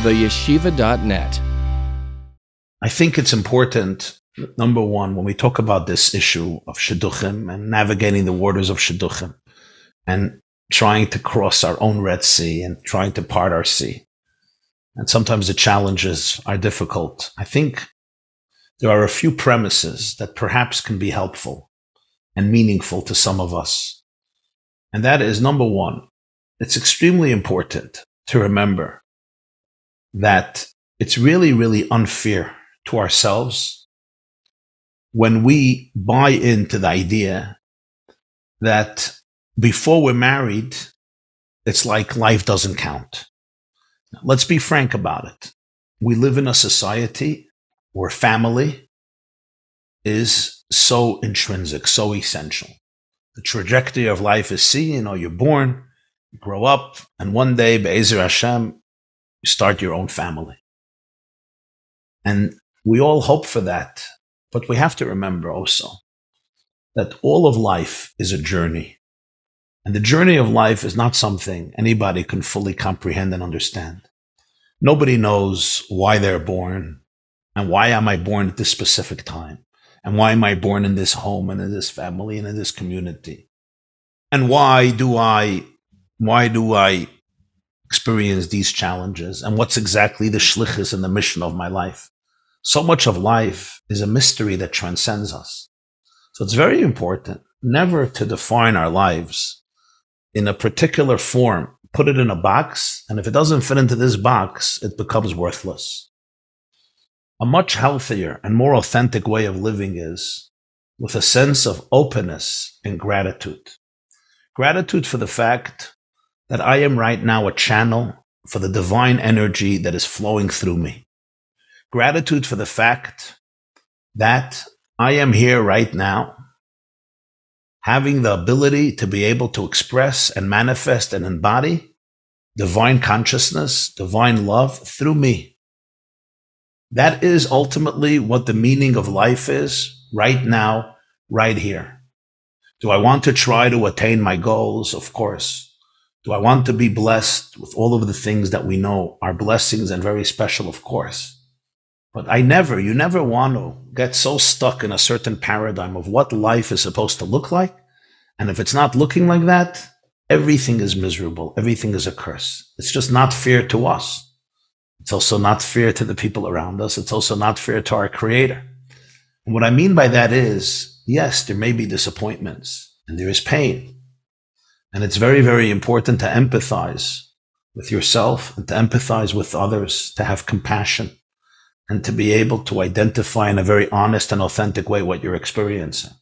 theyeshiva.net. I think it's important, number one, when we talk about this issue of Shidduchim and navigating the waters of Shidduchim and trying to cross our own Red Sea and trying to part our sea. And sometimes the challenges are difficult. I think there are a few premises that perhaps can be helpful and meaningful to some of us. And that is, number one, it's extremely important to remember that it's really, really unfair to ourselves when we buy into the idea that before we're married, it's like life doesn't count. Now, let's be frank about it. We live in a society where family is so intrinsic, so essential. The trajectory of life is you're born, you grow up, and one day, Be'ezer Hashem, you start your own family. And we all hope for that, but we have to remember also that all of life is a journey. And the journey of life is not something anybody can fully comprehend and understand. Nobody knows why they're born, and why am I born at this specific time, and why am I born in this home and in this family and in this community, and why do I experience these challenges, and what's exactly the shlichus and the mission of my life. So much of life is a mystery that transcends us. So it's very important never to define our lives in a particular form, put it in a box, and if it doesn't fit into this box, it becomes worthless. A much healthier and more authentic way of living is with a sense of openness and gratitude. Gratitude for the fact that I am right now a channel for the divine energy that is flowing through me. Gratitude for the fact that I am here right now, having the ability to be able to express and manifest and embody divine consciousness, divine love through me. That is ultimately what the meaning of life is right now, right here. Do I want to try to attain my goals? Of course. Do I want to be blessed with all of the things that we know are blessings and very special? Of course. But you never want to get so stuck in a certain paradigm of what life is supposed to look like. And if it's not looking like that, everything is miserable. Everything is a curse. It's just not fair to us. It's also not fair to the people around us. It's also not fair to our Creator. And what I mean by that is, yes, there may be disappointments and there is pain. And it's very, very important to empathize with yourself and to empathize with others, to have compassion and to be able to identify in a very honest and authentic way what you're experiencing.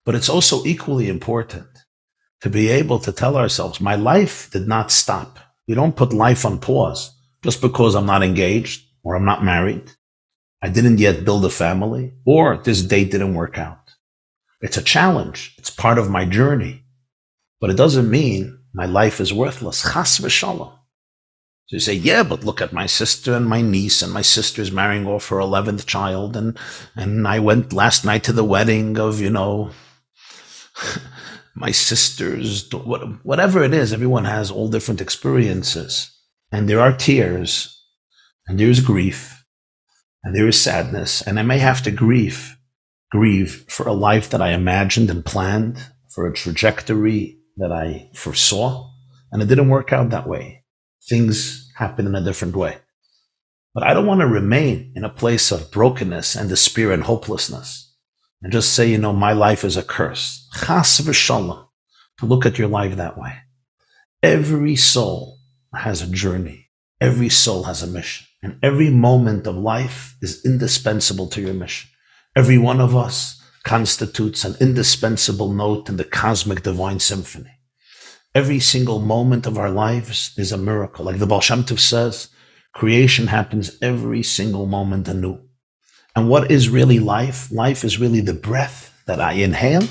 But it's also equally important to be able to tell ourselves, my life did not stop. We don't put life on pause just because I'm not engaged or I'm not married. I didn't yet build a family or this date didn't work out. It's a challenge. It's part of my journey, but it doesn't mean my life is worthless. Chas v'shalom. So you say, yeah, but look at my sister and my niece, and my sister's marrying off her 11th child. And I went last night to the wedding of, my sister's, whatever it is. Everyone has all different experiences, and there are tears, and there is grief, and there is sadness. And I may have to grieve for a life that I imagined and planned, for a trajectory that I foresaw, and it didn't work out that way. Things happen in a different way. But I don't want to remain in a place of brokenness and despair and hopelessness and just say, my life is a curse. Chas v'shalom, to look at your life that way. Every soul has a journey. Every soul has a mission. And every moment of life is indispensable to your mission. Every one of us constitutes an indispensable note in the cosmic divine symphony. Every single moment of our lives is a miracle. Like the Baal Shem Tov says, creation happens every single moment anew. And what is really life? Life is really the breath that I inhale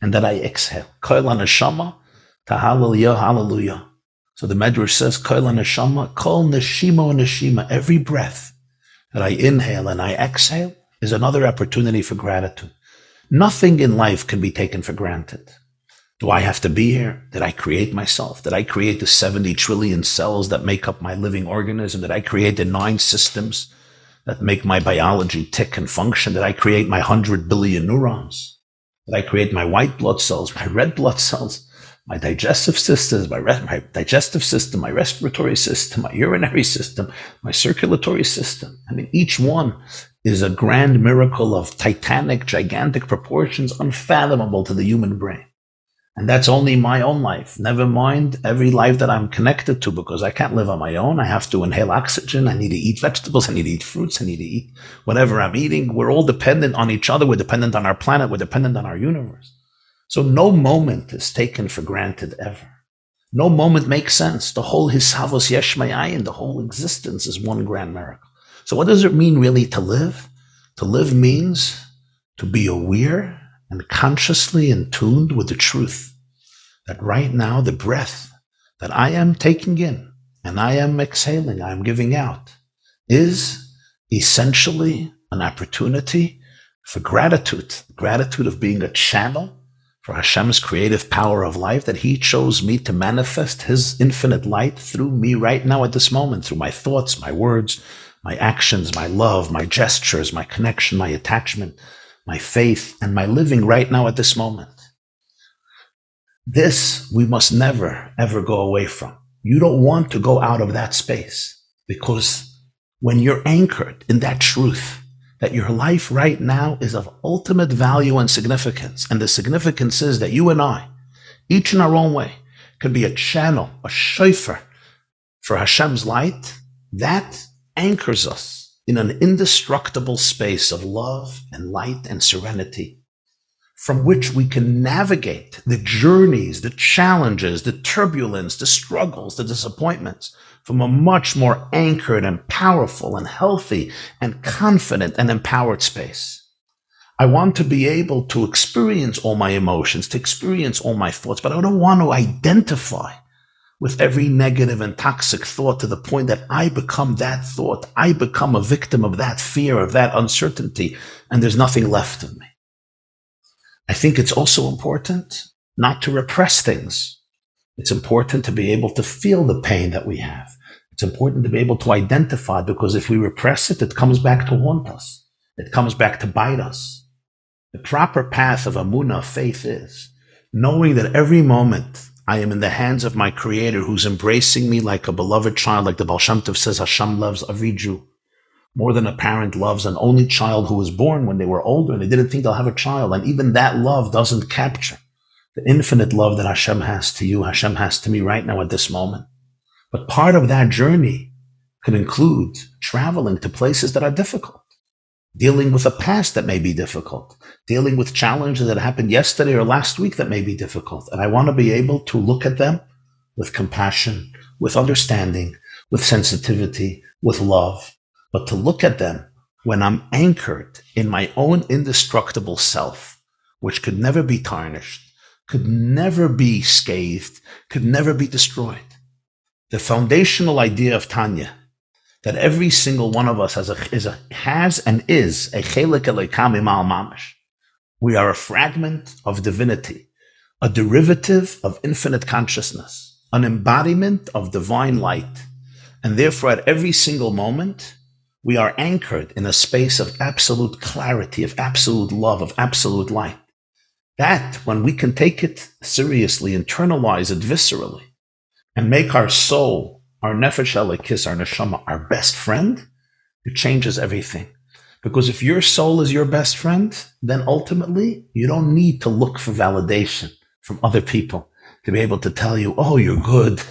and that I exhale. Kol haneshama, tahalleluya, hallelujah. So the Medrash says, Kol haneshama, kol neshima neshima. Every breath that I inhale and I exhale is another opportunity for gratitude. Nothing in life can be taken for granted. Do I have to be here? Did I create myself? Did I create the 70 trillion cells that make up my living organism? Did I create the 9 systems that make my biology tick and function? Did I create my 100 billion neurons? Did I create my white blood cells, my red blood cells, my digestive systems, my digestive system, my respiratory system, my urinary system, my circulatory system? I mean, each one is a grand miracle of titanic, gigantic proportions, unfathomable to the human brain. And that's only my own life. Never mind every life that I'm connected to, because I can't live on my own. I have to inhale oxygen. I need to eat vegetables. I need to eat fruits. I need to eat whatever I'm eating. We're all dependent on each other. We're dependent on our planet. We're dependent on our universe. So no moment is taken for granted ever. No moment makes sense. The whole hisavos yesh mayayin, the whole existence is one grand miracle. So what does it mean really to live? To live means to be aware and consciously in tune with the truth that right now the breath that I am taking in and I am exhaling, I am giving out, is essentially an opportunity for gratitude of being a channel for Hashem's creative power of life, that He chose me to manifest His infinite light through me right now at this moment, through my thoughts, my words, my actions, my love, my gestures, my connection, my attachment, my faith, and my living right now at this moment. This we must never, ever go away from. You don't want to go out of that space, because when you're anchored in that truth, that your life right now is of ultimate value and significance, and the significance is that you and I, each in our own way, can be a channel, a shofar for Hashem's light, that anchors us in an indestructible space of love and light and serenity, from which we can navigate the journeys, the challenges, the turbulence, the struggles, the disappointments, from a much more anchored and powerful and healthy and confident and empowered space. I want to be able to experience all my emotions, to experience all my thoughts, but I don't want to identify with every negative and toxic thought to the point that I become that thought. I become a victim of that fear, of that uncertainty, and there's nothing left of me. I think it's also important not to repress things. It's important to be able to feel the pain that we have. It's important to be able to identify, because if we repress it, it comes back to haunt us. It comes back to bite us. The proper path of Amunah, faith, is knowing that every moment I am in the hands of my Creator, who's embracing me like a beloved child, like the Baal Shem Tov says, Hashem loves every Jew more than a parent loves an only child who was born when they were older and they didn't think they'll have a child. And even that love doesn't capture the infinite love that Hashem has to you, Hashem has to me right now at this moment. But part of that journey could include traveling to places that are difficult, dealing with a past that may be difficult, dealing with challenges that happened yesterday or last week that may be difficult. And I want to be able to look at them with compassion, with understanding, with sensitivity, with love, but to look at them when I'm anchored in my own indestructible self, which could never be tarnished, could never be scathed, could never be destroyed. The foundational idea of Tanya, that every single one of us has and is a chelik elokim imal mamash. We are a fragment of divinity, a derivative of infinite consciousness, an embodiment of divine light. And therefore, at every single moment, we are anchored in a space of absolute clarity, of absolute love, of absolute light. That, when we can take it seriously, internalize it viscerally, and make our soul, our nefesh elokis, our neshama, our best friend, it changes everything. Because if your soul is your best friend, then ultimately you don't need to look for validation from other people to be able to tell you, oh, you're good,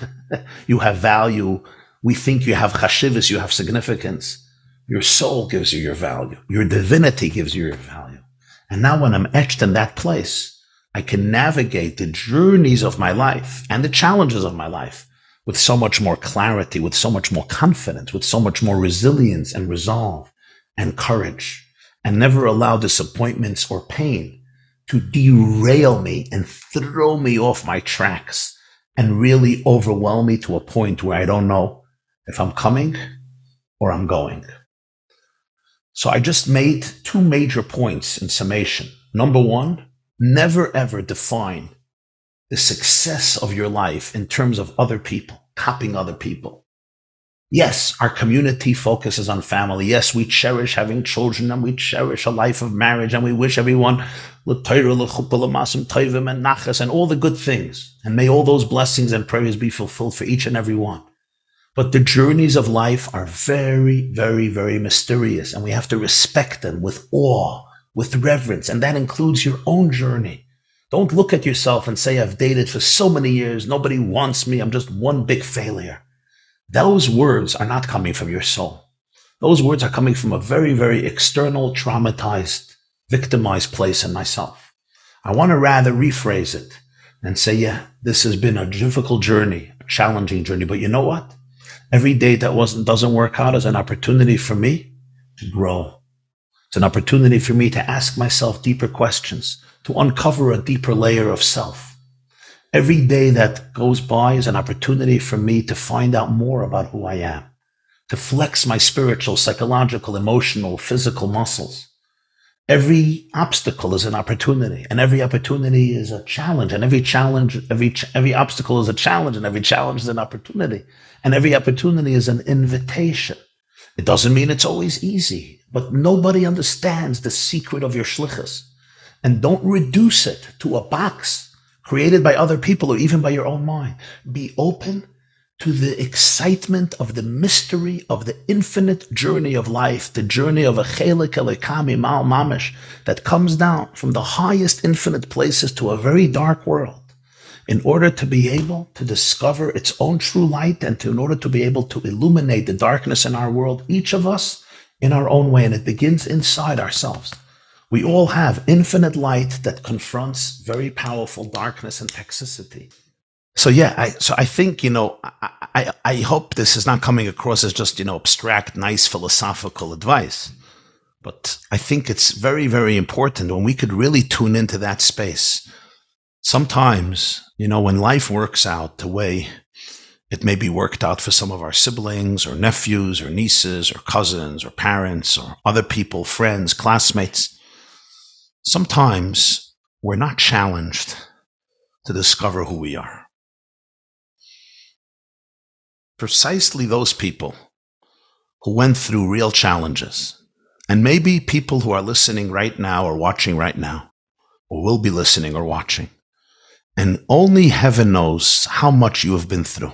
you have value, we think you have chashivas, you have significance. Your soul gives you your value. Your divinity gives you your value. And now when I'm etched in that place, I can navigate the journeys of my life and the challenges of my life with so much more clarity, with so much more confidence, with so much more resilience and resolve and courage, and never allow disappointments or pain to derail me and throw me off my tracks and really overwhelm me to a point where I don't know if I'm coming or I'm going. So I just made two major points in summation. Number one, never ever define the success of your life in terms of other people, copying other people. Yes, our community focuses on family. Yes, we cherish having children and we cherish a life of marriage and we wish everyone l'Torah, l'chuppah, l'masim tovim, and nachas and all the good things. And may all those blessings and prayers be fulfilled for each and every one. But the journeys of life are very, very, very mysterious, and we have to respect them with awe, with reverence, and that includes your own journey. Don't look at yourself and say, I've dated for so many years, nobody wants me, I'm just one big failure. Those words are not coming from your soul. Those words are coming from a very, very external, traumatized, victimized place in myself. I want to rather rephrase it and say, yeah, this has been a difficult journey, a challenging journey, but you know what? Every day that doesn't work out is an opportunity for me to grow. It's an opportunity for me to ask myself deeper questions, to uncover a deeper layer of self. Every day that goes by is an opportunity for me to find out more about who I am, to flex my spiritual, psychological, emotional, physical muscles. Every obstacle is an opportunity, and every opportunity is a challenge, and every obstacle is a challenge, and every challenge is an opportunity, and every opportunity is an invitation. It doesn't mean it's always easy, but nobody understands the secret of your shlichus. And don't reduce it to a box created by other people or even by your own mind. Be open to the excitement of the mystery of the infinite journey of life, the journey of a chelik elikami mal mamish that comes down from the highest infinite places to a very dark world in order to be able to discover its own true light and in order to be able to illuminate the darkness in our world, each of us in our own way. And it begins inside ourselves. We all have infinite light that confronts very powerful darkness and toxicity. So yeah, I think, I hope this is not coming across as just, abstract, nice philosophical advice. But I think it's very, very important when we could really tune into that space. Sometimes, when life works out the way it may be worked out for some of our siblings or nephews or nieces or cousins or parents or other people, friends, classmates, sometimes we're not challenged to discover who we are. Precisely those people who went through real challenges, and maybe people who are listening right now or watching right now, or will be listening or watching, and only heaven knows how much you have been through.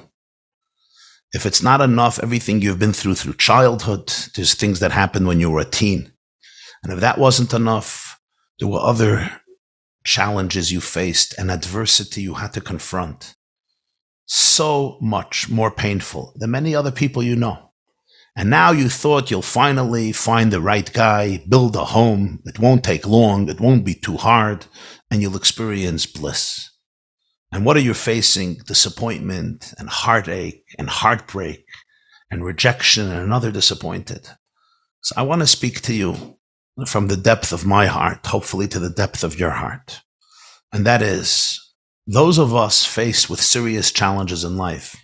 If it's not enough, everything you've been through childhood, there's things that happened when you were a teen. And if that wasn't enough, there were other challenges you faced and adversity you had to confront. So much more painful than many other people you know. And now you thought you'll finally find the right guy, build a home. It won't take long. It won't be too hard. And you'll experience bliss. And what are you facing? Disappointment and heartache and heartbreak and rejection and another disappointed. So I want to speak to you from the depth of my heart, hopefully to the depth of your heart. And that is, those of us faced with serious challenges in life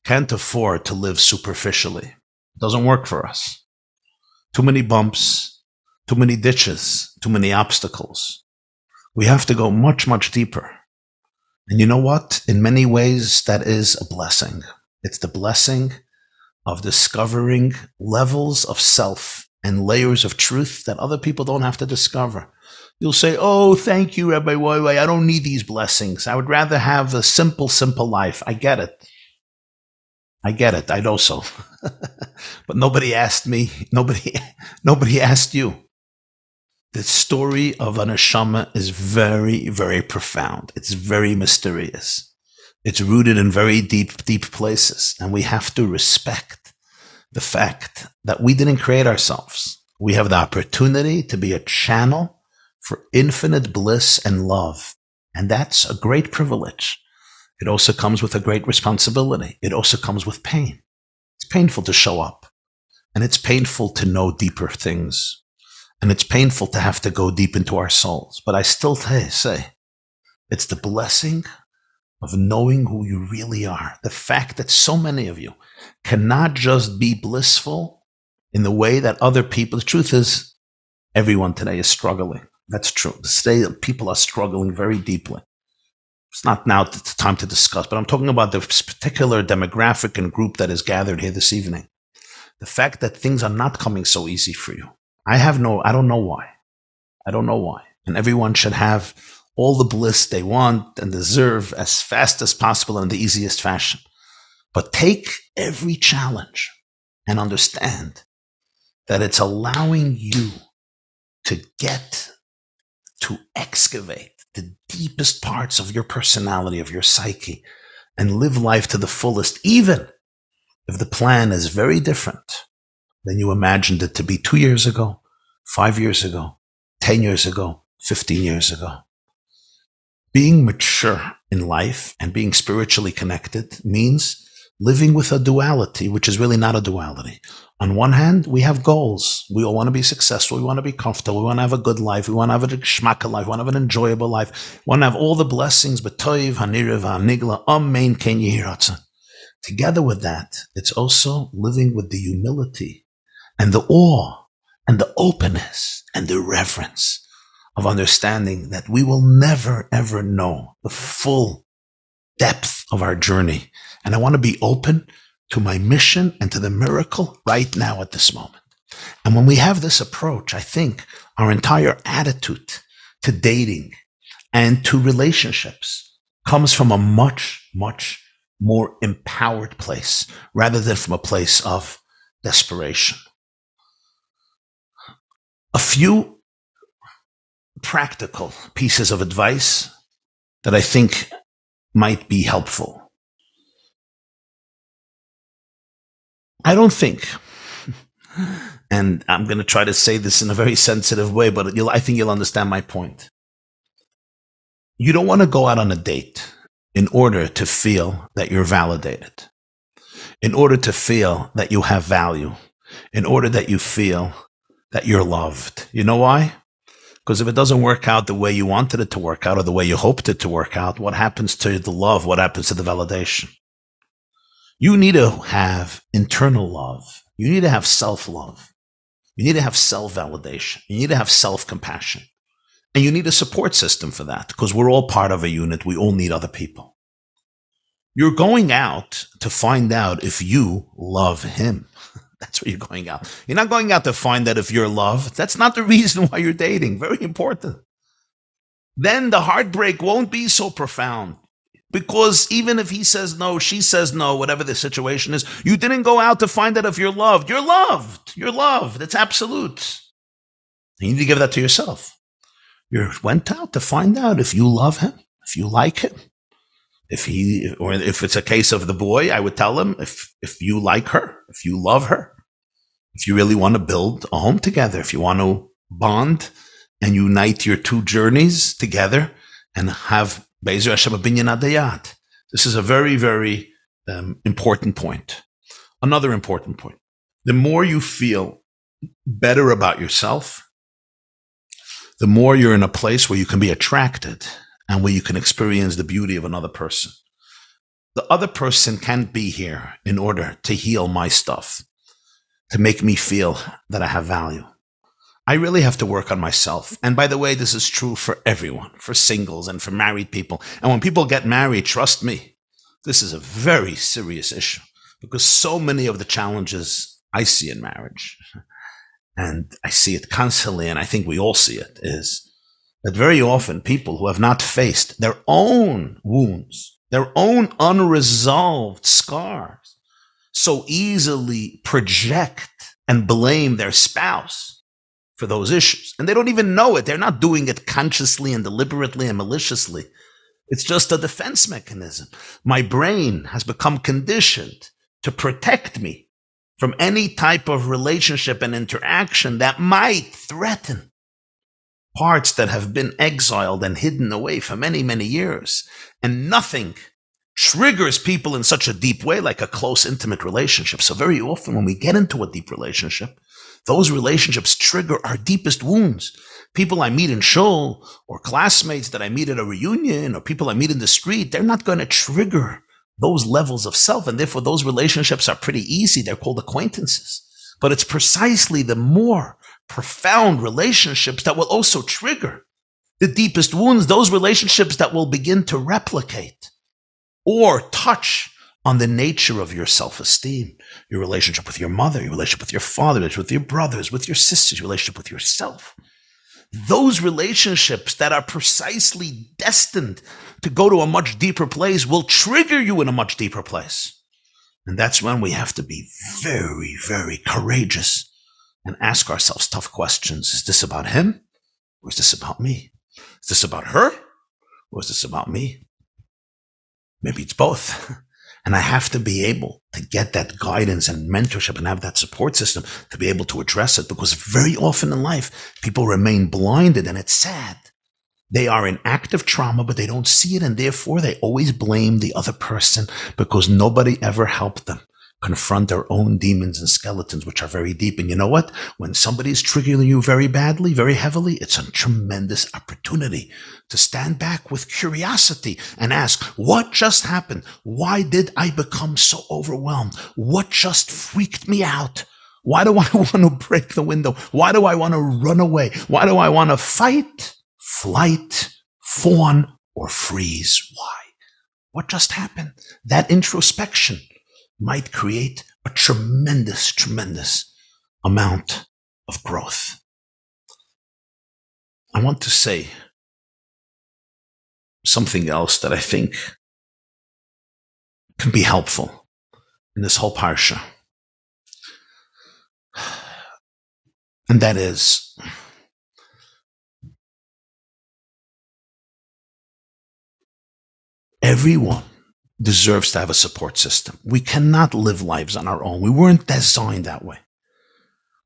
can't afford to live superficially. It doesn't work for us. Too many bumps, too many ditches, too many obstacles. We have to go much, much deeper. And you know what? In many ways, that is a blessing. It's the blessing of discovering levels of self and layers of truth that other people don't have to discover. You'll say, oh, thank you, Rabbi YY. I don't need these blessings. I would rather have a simple, simple life. I get it. I know so. But nobody asked me. Nobody asked you. The story of an neshama is very, very profound. It's very mysterious. It's rooted in very deep, deep places. And we have to respect the fact that we didn't create ourselves. We have the opportunity to be a channel for infinite bliss and love. And that's a great privilege. It also comes with a great responsibility. It also comes with pain. It's painful to show up. And it's painful to know deeper things. And it's painful to have to go deep into our souls. But I still say, it's the blessing of knowing who you really are. The fact that so many of you cannot just be blissful in the way that other people, the truth is, everyone today is struggling. That's true. Today, people are struggling very deeply. It's not now the time to discuss, but I'm talking about this particular demographic and group that is gathered here this evening. The fact that things are not coming so easy for you. I don't know why. I don't know why. And everyone should have all the bliss they want and deserve as fast as possible in the easiest fashion. But take every challenge and understand that it's allowing you to get to excavate the deepest parts of your personality, of your psyche, and live life to the fullest, even if the plan is very different than you imagined it to be 2 years ago, 5 years ago, 10 years ago, 15 years ago. Being mature in life and being spiritually connected means living with a duality, which is really not a duality. On one hand, we have goals. We all want to be successful. We want to be comfortable. We want to have a good life. We want to have a geschmacka life. We want to have an enjoyable life. We want to have all the blessings, b'toiv, hanirav, hanigla, amen, ken yehi ratzon. Together with that, it's also living with the humility and the awe and the openness and the reverence of understanding that we will never, ever know the full depth of our journey. And I want to be open to my mission and to the miracle right now at this moment. And when we have this approach, I think our entire attitude to dating and to relationships comes from a much, much more empowered place rather than from a place of desperation. A few practical pieces of advice that I think might be helpful. I don't think, and I'm going to try to say this in a very sensitive way, but I think you'll understand my point. You don't want to go out on a date in order to feel that you're validated, in order to feel that you have value, in order that you feel that you're loved. You know why? Because if it doesn't work out the way you wanted it to work out or the way you hoped it to work out, what happens to the love? What happens to the validation? You need to have internal love. You need to have self-love. You need to have self-validation. You need to have self-compassion. And you need a support system for that because we're all part of a unit. We all need other people. You're going out to find out if you love him. That's where you're going out. You're not going out to find out if you're loved. That's not the reason why you're dating. Very important. Then the heartbreak won't be so profound because even if he says no, she says no, whatever the situation is, you didn't go out to find out if you're loved. You're loved. You're loved. It's absolute. You need to give that to yourself. You went out to find out if you love him, if you like him. If it's a case of the boy, I would tell him if you like her, if you love her, if you really want to build a home together, if you want to bond and unite your two journeys together and have Be'ezer Hashem a binyan adayat. This is a very, very important point. Another important point. The more you feel better about yourself, the more you're in a place where you can be attracted and where you can experience the beauty of another person. The other person can't be here in order to heal my stuff, to make me feel that I have value. I really have to work on myself. And by the way, this is true for everyone, for singles and for married people. And when people get married, trust me, this is a very serious issue because so many of the challenges I see in marriage, and I see it constantly, and I think we all see it, is that very often people who have not faced their own wounds, their own unresolved scars, so easily project and blame their spouse for those issues. And they don't even know it. They're not doing it consciously and deliberately and maliciously. It's just a defense mechanism. My brain has become conditioned to protect me from any type of relationship and interaction that might threaten parts that have been exiled and hidden away for many, many years. And nothing triggers people in such a deep way like a close, intimate relationship. So very often when we get into a deep relationship, those relationships trigger our deepest wounds. People I meet in shul or classmates that I meet at a reunion or people I meet in the street, they're not going to trigger those levels of self. And therefore those relationships are pretty easy. They're called acquaintances. But it's precisely the more profound relationships that will also trigger The deepest wounds, those relationships that will begin to replicate or touch on the nature of your self-esteem, your relationship with your mother, your relationship with your father, with your brothers, with your sisters, your relationship with yourself. Those relationships that are precisely destined to go to a much deeper place will trigger you in a much deeper place. And that's when we have to be very, very courageous and ask ourselves tough questions. Is this about him? Or is this about me? Is this about her? Or is this about me? Maybe it's both. And I have to be able to get that guidance and mentorship and have that support system to be able to address it, because very often in life, people remain blinded, and it's sad. They are in active trauma, but they don't see it, and therefore they always blame the other person because nobody ever helped them confront their own demons and skeletons, which are very deep. And you know what? When somebody is triggering you very badly, very heavily, it's a tremendous opportunity to stand back with curiosity and ask, what just happened? Why did I become so overwhelmed? What just freaked me out? Why do I want to break the window? Why do I want to run away? Why do I want to fight, flight, fawn, or freeze? Why? What just happened? That introspection might create a tremendous, tremendous amount of growth. I want to say something else that I think can be helpful in this whole parsha. And that is, everyone deserves to have a support system. We cannot live lives on our own. We weren't designed that way.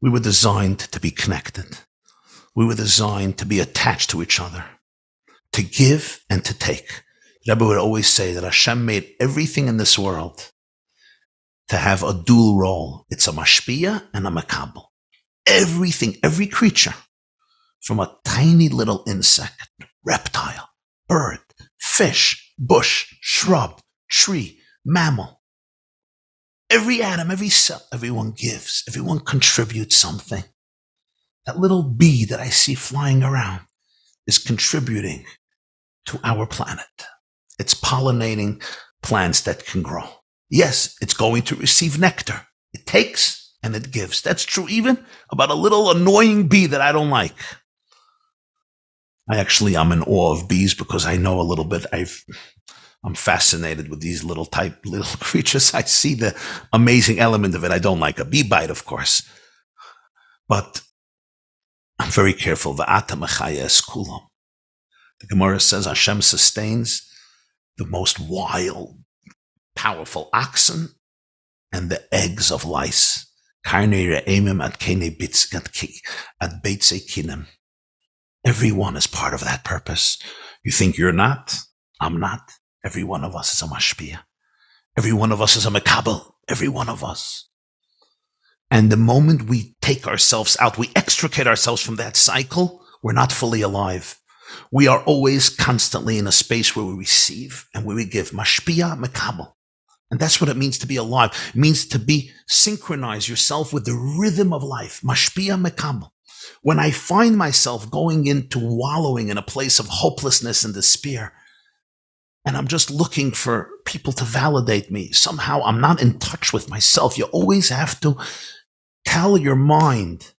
We were designed to be connected. We were designed to be attached to each other, to give and to take. Rebbe would always say that Hashem made everything in this world to have a dual role. It's a mashpia and a makabel. Everything, every creature, from a tiny little insect, reptile, bird, fish, bush, shrub, tree, mammal. Every atom, every cell, everyone gives, everyone contributes something. That little bee that I see flying around is contributing to our planet. It's pollinating plants that can grow. Yes, it's going to receive nectar. It takes and it gives. That's true even about a little annoying bee that I don't like. I'm in awe of bees because I know a little bit. I'm fascinated with these little creatures. I see the amazing element of it. I don't like a bee bite, of course, but I'm very careful. V'ata mechaya es kulam. The Gemara says Hashem sustains the most wild, powerful oxen and the eggs of lice. Everyone is part of that purpose. You think you're not? I'm not. Every one of us is a mashpia. Every one of us is a makabel. Every one of us. And the moment we take ourselves out, we extricate ourselves from that cycle, we're not fully alive. We are always constantly in a space where we receive and where we give. Mashpia, makabel. And that's what it means to be alive. It means to synchronize yourself with the rhythm of life. Mashpia, makabel. When I find myself going into wallowing in a place of hopelessness and despair, and I'm just looking for people to validate me, somehow I'm not in touch with myself. You always have to tell your mind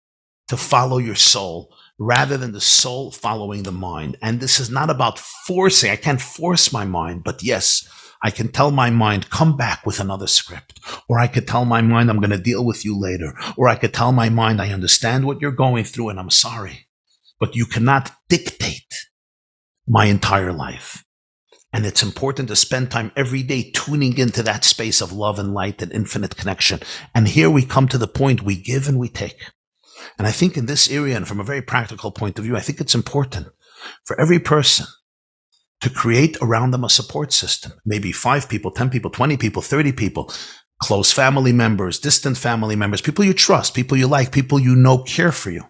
to follow your soul rather than the soul following the mind. And this is not about forcing. I can't force my mind, but yes, I can tell my mind, come back with another script. Or I could tell my mind, I'm going to deal with you later. Or I could tell my mind, I understand what you're going through and I'm sorry. But you cannot dictate my entire life. And it's important to spend time every day tuning into that space of love and light and infinite connection. And here we come to the point we give and we take. And I think in this area, and from a very practical point of view, I think it's important for every person to create around them a support system. Maybe 5 people, 10 people, 20 people, 30 people, close family members, distant family members, people you trust, people you like, people you know care for you.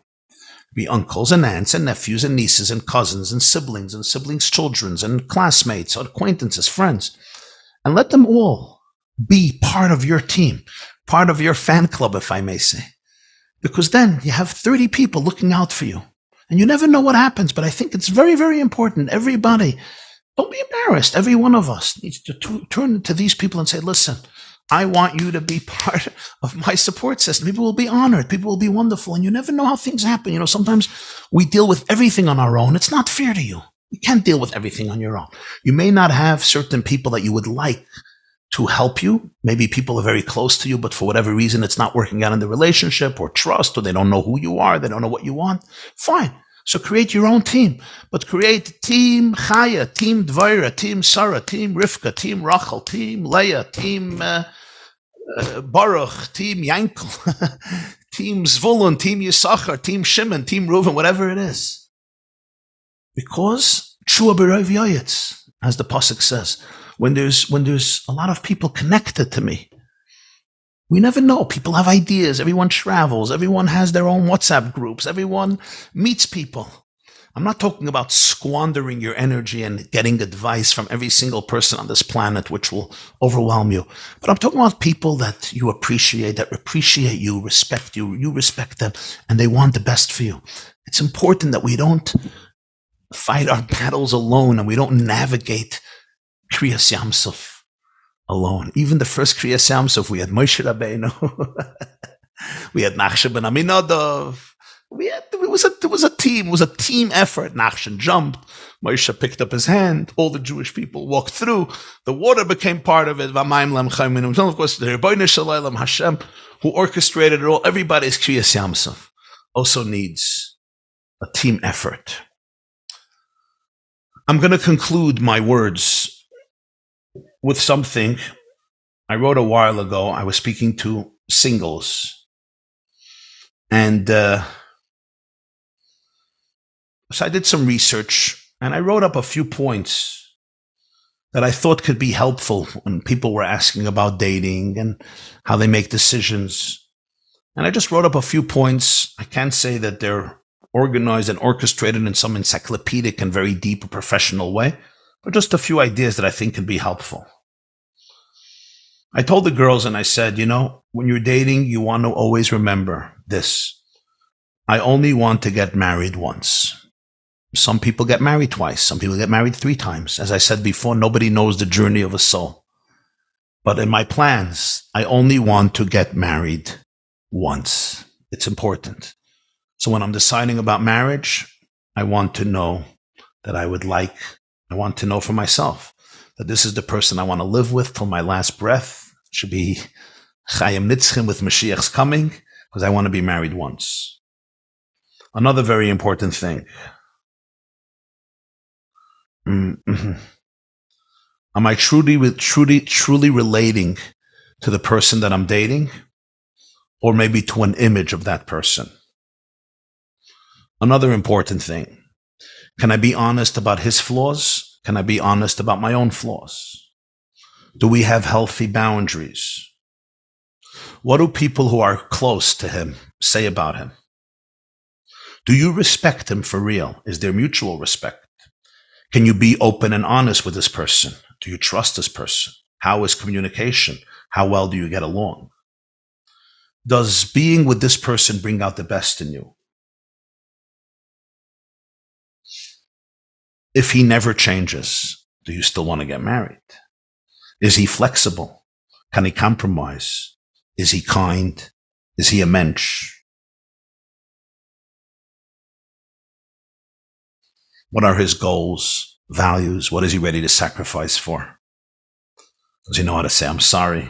Be uncles and aunts and nephews and nieces and cousins and siblings' children and classmates, acquaintances, friends. And let them all be part of your team, part of your fan club, if I may say. Because then you have 30 people looking out for you. And you never know what happens, but I think it's very, very important. Everybody, don't be embarrassed. Every one of us needs to turn to these people and say, listen, I want you to be part of my support system. People will be honored. People will be wonderful. And you never know how things happen. Sometimes we deal with everything on our own. It's not fair to you. You can't deal with everything on your own. You may not have certain people that you would like to help you. Maybe people are very close to you, but for whatever reason, it's not working out in the relationship or trust, or they don't know who you are. They don't know what you want. Fine. So create your own team, but create Team Chaya, Team Dvaira, Team Sarah, Team Rivka, Team Rachel, Team Leah, Team Baruch, Team Yankel, Team Zvulun, Team Yisachar, Team Shimon, Team Reuven, whatever it is. Because Shua B'Rav Yoyetz, as the Pasuk says, when there's a lot of people connected to me, we never know. People have ideas. Everyone travels. Everyone has their own WhatsApp groups. Everyone meets people. I'm not talking about squandering your energy and getting advice from every single person on this planet, which will overwhelm you. But I'm talking about people that you appreciate, that appreciate you, respect you, you respect them, and they want the best for you. It's important that we don't fight our battles alone and we don't navigate Kriyas Yamsuf alone. Even the first Kriyas Yamsuf, we had Moshe Rabbeinu, we had Nachshon ben Aminadov. It was a team. It was a team effort. Nachshon jumped. Moshe picked up his hand. All the Jewish people walked through. The water became part of it. Of course, the Rebbeinu Shalom Hashem, who orchestrated it all. Everybody's Kriyas Yamsuf also needs a team effort. I'm going to conclude my words with something I wrote a while ago. I was speaking to singles, and so I did some research, and I wrote up a few points that I thought could be helpful when people were asking about dating and how they make decisions. And I just wrote up a few points. I can't say that they're organized and orchestrated in some encyclopedic and very deep professional way, but just a few ideas that I think can be helpful. I told the girls, and I said, when you're dating, you want to always remember this. I only want to get married once. Some people get married twice. Some people get married 3 times. As I said before, nobody knows the journey of a soul. But in my plans, I only want to get married once. It's important. So when I'm deciding about marriage, I want to know that I want to know for myself that this is the person I want to live with till my last breath. It should be Chayim Nitzchim with Mashiach's coming, because I want to be married once. Another very important thing. Am I truly relating to the person that I'm dating, or maybe to an image of that person? Another important thing. Can I be honest about his flaws? Can I be honest about my own flaws? Do we have healthy boundaries? What do people who are close to him say about him? Do you respect him for real? Is there mutual respect? Can you be open and honest with this person? Do you trust this person? How is communication? How well do you get along? Does being with this person bring out the best in you? If he never changes, do you still want to get married? Is he flexible? Can he compromise? Is he kind? Is he a mensch? What are his goals, values? What is he ready to sacrifice for? Does he know how to say, I'm sorry?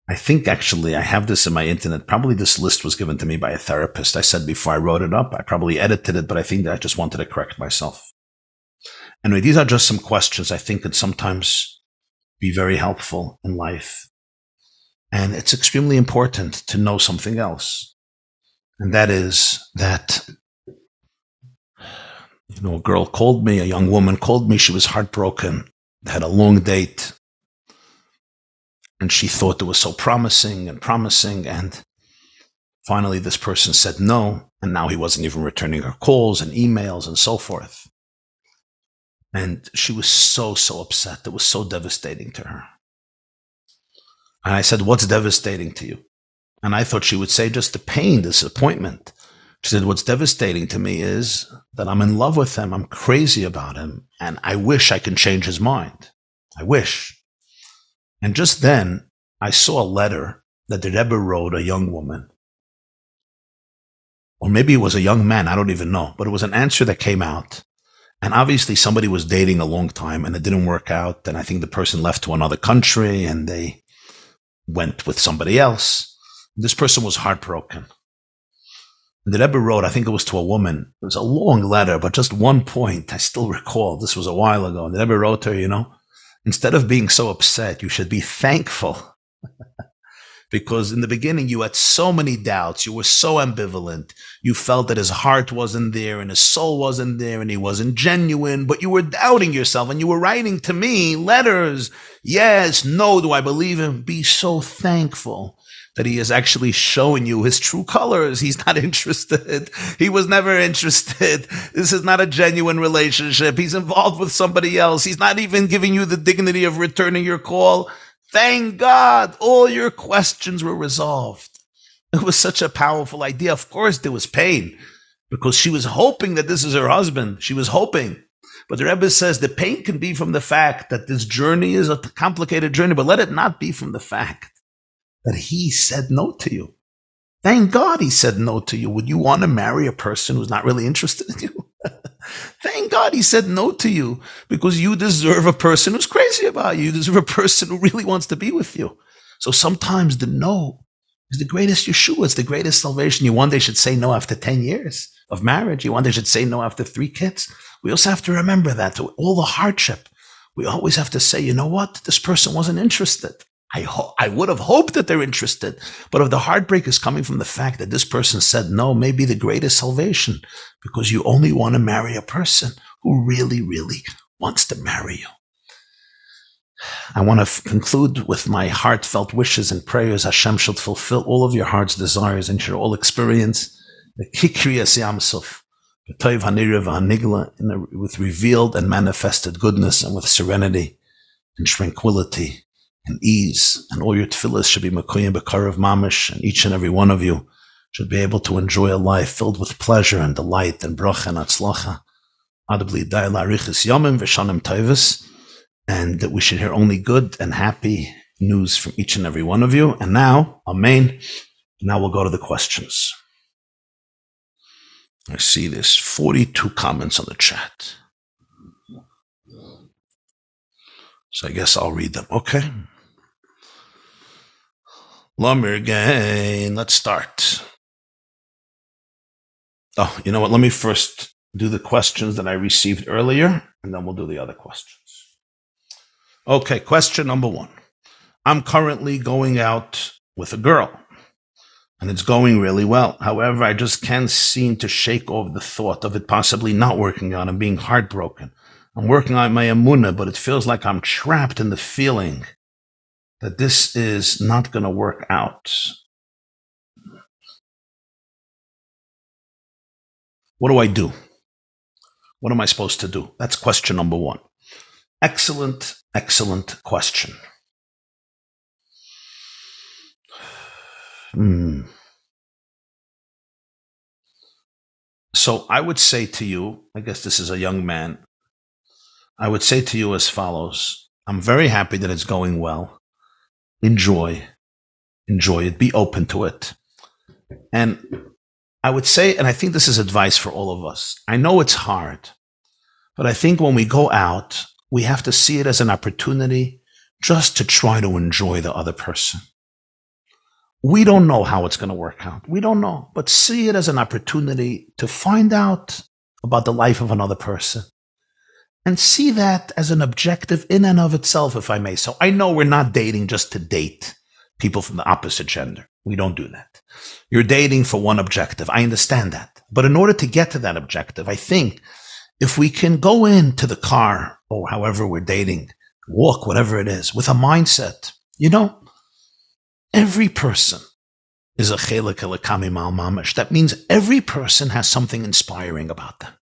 I think actually I have this in my internet. Probably this list was given to me by a therapist. I said before I wrote it up, I probably edited it, but I think that I just wanted to correct myself. Anyway, these are just some questions I think could sometimes be very helpful in life. And it's extremely important to know something else. And that is that, a girl called me, a young woman called me. She was heartbroken, had a long date. And she thought it was so promising. And finally, this person said no. And now he wasn't even returning her calls and emails and so forth. And she was so upset. It was so devastating to her. And I said, what's devastating to you? And I thought she would say just the pain, disappointment. She said, what's devastating to me is that I'm in love with him. I'm crazy about him. And I wish I can change his mind. I wish. And just then I saw a letter that the Rebbe wrote a young woman. Or maybe it was a young man. I don't even know. But it was an answer that came out. And obviously somebody was dating a long time and it didn't work out. And I think the person left to another country and they went with somebody else. This person was heartbroken. And the Rebbe wrote, I think it was to a woman. It was a long letter, but just one point I still recall. This was a while ago. And the Rebbe wrote to her, instead of being so upset, you should be thankful. Because in the beginning, you had so many doubts. You were so ambivalent. You felt that his heart wasn't there and his soul wasn't there and he wasn't genuine, but you were doubting yourself and you were writing to me letters. Yes, no, do I believe him? Be so thankful that he is actually showing you his true colors. He's not interested. He was never interested. This is not a genuine relationship. He's involved with somebody else. He's not even giving you the dignity of returning your call. Thank God all your questions were resolved. It was such a powerful idea. Of course, there was pain because she was hoping that this is her husband. She was hoping. But the Rebbe says the pain can be from the fact that this journey is a complicated journey, but let it not be from the fact that he said no to you. Thank God he said no to you. Would you want to marry a person who's not really interested in you? Thank God he said no to you because you deserve a person who's crazy about you. You deserve a person who really wants to be with you. So sometimes the no is the greatest Yeshua. It's the greatest salvation. You one day should say no after 10 years of marriage. You one day should say no after 3 kids. We also have to remember that to all the hardship. We always have to say, you know what? This person wasn't interested. I would have hoped that they're interested. But if the heartbreak is coming from the fact that this person said no, may be the greatest salvation because you only want to marry a person who really, really wants to marry you. I want to conclude with my heartfelt wishes and prayers. Hashem should fulfill all of your heart's desires and should all experience the Kikriyas Yamsuf, the Toiv Hanira V'Hanigla, with revealed and manifested goodness and with serenity and tranquility and ease, and all your tefillahs should be Mekuyim B'Karav Mamish, and each and every one of you should be able to enjoy a life filled with pleasure and delight and bracha and atzlacha. Adabli Dai La'arichis Yomim V'Shanim Tovus, and that we should hear only good and happy news from each and every one of you. And now, Amen. Now we'll go to the questions. I see there's 42 comments on the chat. So I guess I'll read them. Okay. Lamir again. Let's start. Oh, you know what? Let me first do the questions that I received earlier, and then we'll do the other questions. Okay, question number 1. I'm currently going out with a girl, and it's going really well. However, I just can't seem to shake off the thought of it possibly not working out and being heartbroken. I'm working on my emunah, but it feels like I'm trapped in the feeling that this is not going to work out. What do I do? What am I supposed to do? That's question number 1. Excellent, excellent question. So I would say to you, I guess this is a young man, I would say to you as follows. I'm very happy that it's going well. Enjoy it, be open to it. And I would say, and I think this is advice for all of us. I know it's hard, but I think when we go out, we have to see it as an opportunity just to try to enjoy the other person. We don't know how it's going to work out. We don't know, but see it as an opportunity to find out about the life of another person. And see that as an objective in and of itself, if I may. So I know we're not dating just to date people from the opposite gender. We don't do that. You're dating for one objective. I understand that. But in order to get to that objective, I think if we can go into the car or however we're dating, walk, whatever it is, with a mindset, every person is a chelik elakami mal mamash. That means every person has something inspiring about them.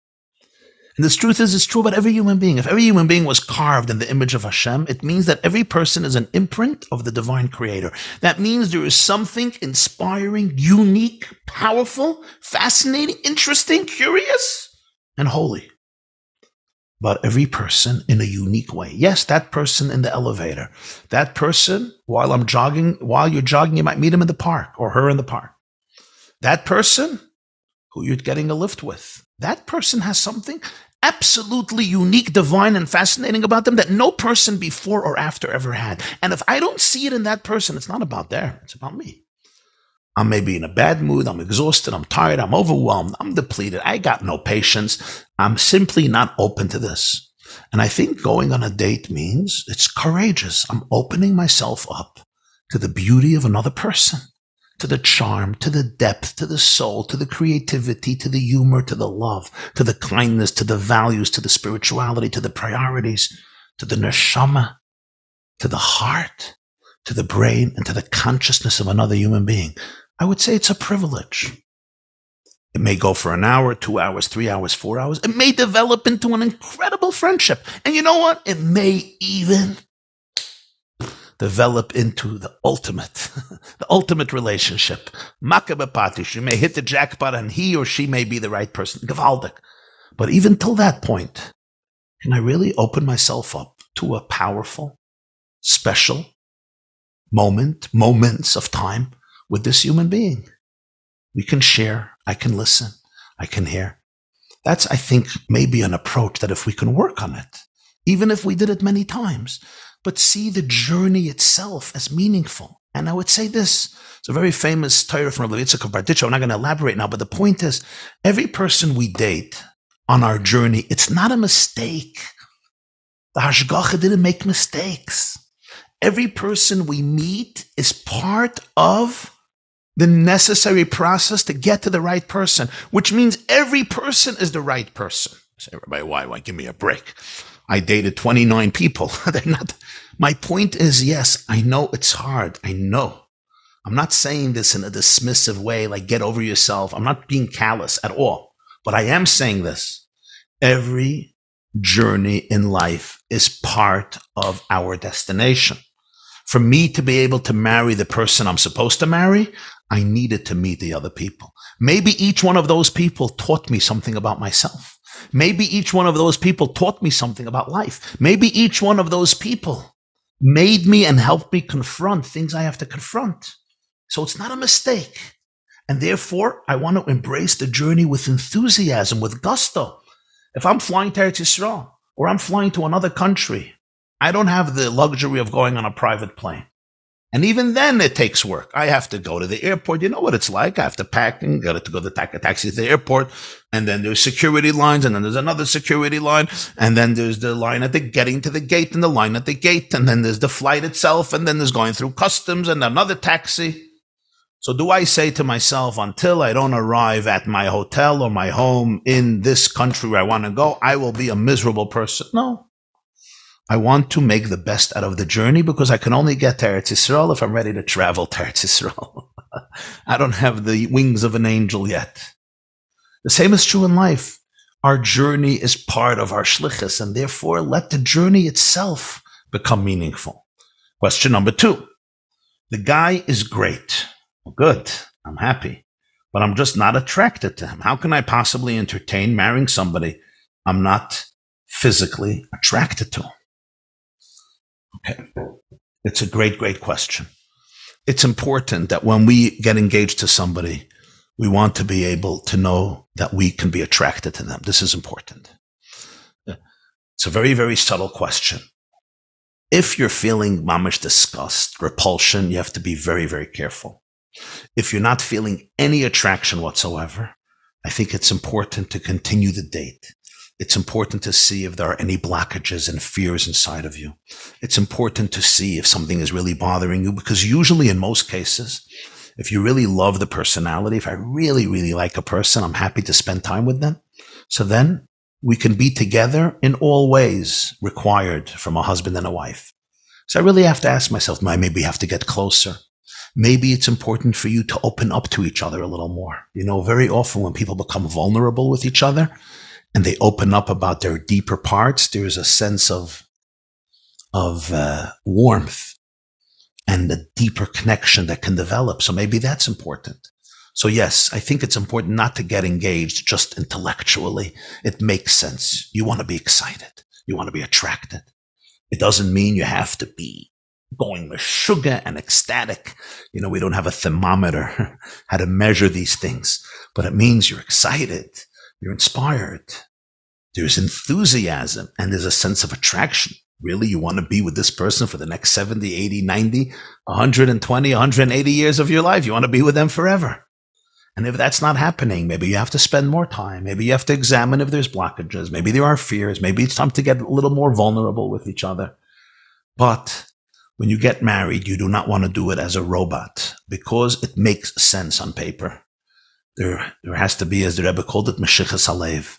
And this truth is, it's true about every human being. If every human being was carved in the image of Hashem, it means that every person is an imprint of the divine creator. That means there is something inspiring, unique, powerful, fascinating, interesting, curious, and holy about every person in a unique way. Yes, that person in the elevator. That person, while you're jogging, you might meet him in the park or her in the park. That person who you're getting a lift with. That person has something absolutely unique, divine, and fascinating about them that no person before or after ever had. And if I don't see it in that person, it's not about them, it's about me. I'm maybe in a bad mood, I'm exhausted, I'm tired, I'm overwhelmed, I'm depleted, I got no patience. I'm simply not open to this. And I think going on a date means it's courageous. I'm opening myself up to the beauty of another person, to the charm, to the depth, to the soul, to the creativity, to the humor, to the love, to the kindness, to the values, to the spirituality, to the priorities, to the neshama, to the heart, to the brain, and to the consciousness of another human being. I would say it's a privilege. It may go for an hour, 2 hours, 3 hours, 4 hours. It may develop into an incredible friendship. And you know what? It may even develop into the ultimate relationship. Makabapatish, you may hit the jackpot and he or she may be the right person. Gewaldig. But even till that point, can I really open myself up to a powerful, special moments of time with this human being? We can share, I can listen, I can hear. That's, I think, maybe an approach that if we can work on it, even if we did it many times, but see the journey itself as meaningful. And I would say this, it's a very famous Torah from Rabbi YY Jacobson. I'm not going to elaborate now, but the point is, every person we date on our journey, it's not a mistake. The Hashgacha didn't make mistakes. Every person we meet is part of the necessary process to get to the right person, which means every person is the right person. I say, Rabbi YY, give me a break. I dated 29 people. They're not. My point is, yes, I know it's hard. I know. I'm not saying this in a dismissive way, like get over yourself. I'm not being callous at all. But I am saying this. Every journey in life is part of our destination. For me to be able to marry the person I'm supposed to marry, I needed to meet the other people. Maybe each one of those people taught me something about myself. Maybe each one of those people taught me something about life. Maybe each one of those people made me and helped me confront things I have to confront. So it's not a mistake. And therefore, I want to embrace the journey with enthusiasm, with gusto. If I'm flying to Eretz Yisrael or I'm flying to another country, I don't have the luxury of going on a private plane. And even then, it takes work. I have to go to the airport. You know what it's like. I have to pack and got to go to taxi to the airport. And then there's security lines. And then there's another security line. And then there's the line at the getting to the gate and the line at the gate. And then there's the flight itself. And then there's going through customs and another taxi. So do I say to myself, until I don't arrive at my hotel or my home in this country where I want to go, I will be a miserable person? No. I want to make the best out of the journey because I can only get to Eretz Yisrael if I'm ready to travel to Eretz Yisrael. I don't have the wings of an angel yet. The same is true in life. Our journey is part of our shlichus, and therefore let the journey itself become meaningful. Question number 2. The guy is great. Well, good. I'm happy. But I'm just not attracted to him. How can I possibly entertain marrying somebody I'm not physically attracted to? Okay. It's a great, great question. It's important that when we get engaged to somebody, we want to be able to know that we can be attracted to them. This is important. It's a very, very subtle question. If you're feeling mamish disgust, repulsion, you have to be very, very careful. If you're not feeling any attraction whatsoever, I think it's important to continue the date. It's important to see if there are any blockages and fears inside of you. It's important to see if something is really bothering you, because usually in most cases, if you really love the personality, if I really, really like a person, I'm happy to spend time with them. So then we can be together in all ways required from a husband and a wife. So I really have to ask myself, I maybe have to get closer. Maybe it's important for you to open up to each other a little more. You know, very often when people become vulnerable with each other, and they open up about their deeper parts, there is a sense of warmth and a deeper connection that can develop. So maybe that's important. So yes, I think it's important not to get engaged just intellectually. It makes sense. You want to be excited. You want to be attracted. It doesn't mean you have to be going with sugar and ecstatic. We don't have a thermometer how to measure these things, but it means you're excited. You're inspired. There's enthusiasm and there's a sense of attraction. Really, you want to be with this person for the next 70, 80, 90, 120, 180 years of your life. You want to be with them forever. And if that's not happening, maybe you have to spend more time. Maybe you have to examine if there's blockages. Maybe there are fears. Maybe it's time to get a little more vulnerable with each other. But when you get married, you do not want to do it as a robot because it makes sense on paper. There has to be, as the Rebbe called it, Meshichas Halev.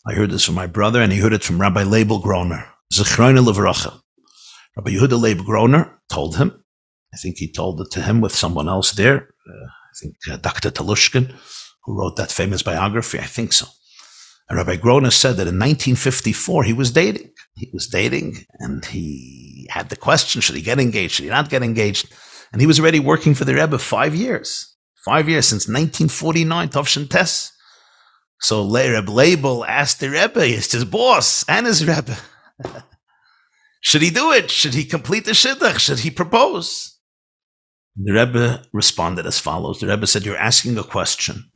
I heard this from my brother, and he heard it from Rabbi Leibel Groner. Zechroine Levracha. Rabbi Yehuda Leib Groner told him, I think he told it to him with someone else there, I think Dr. Talushkin, who wrote that famous biography, I think so. And Rabbi Groner said that in 1954, he was dating. He was dating, and he had the question, should he get engaged, should he not get engaged? And he was already working for the Rebbe 5 years. 5 years, since 1949, Tovshin Tes. So Rebbe Leibel asked the Rebbe, he's his boss and his Rebbe, should he do it? Should he complete the Shidduch? Should he propose? The Rebbe responded as follows. The Rebbe said, you're asking a question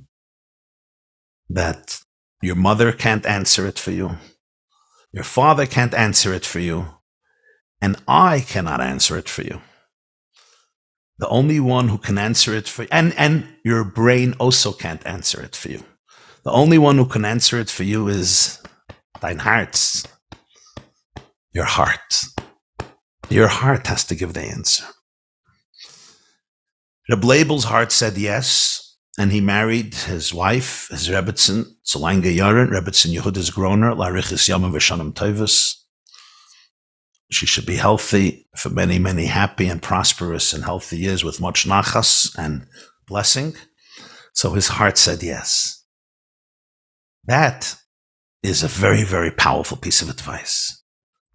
that your mother can't answer it for you. Your father can't answer it for you. And I cannot answer it for you. The only one who can answer it for you, and your brain also can't answer it for you. The only one who can answer it for you is dein Herz, your heart. Your heart has to give the answer. Reb Leibel's heart said yes, and he married his wife, his Rebbetzin, Zolange Yaren, Rebbetzin Yehudas Groner, Larichis Yamim V'Shanim Tovus. She should be healthy for many, many happy and prosperous and healthy years with much nachas and blessing. So his heart said yes. That is a very, very powerful piece of advice.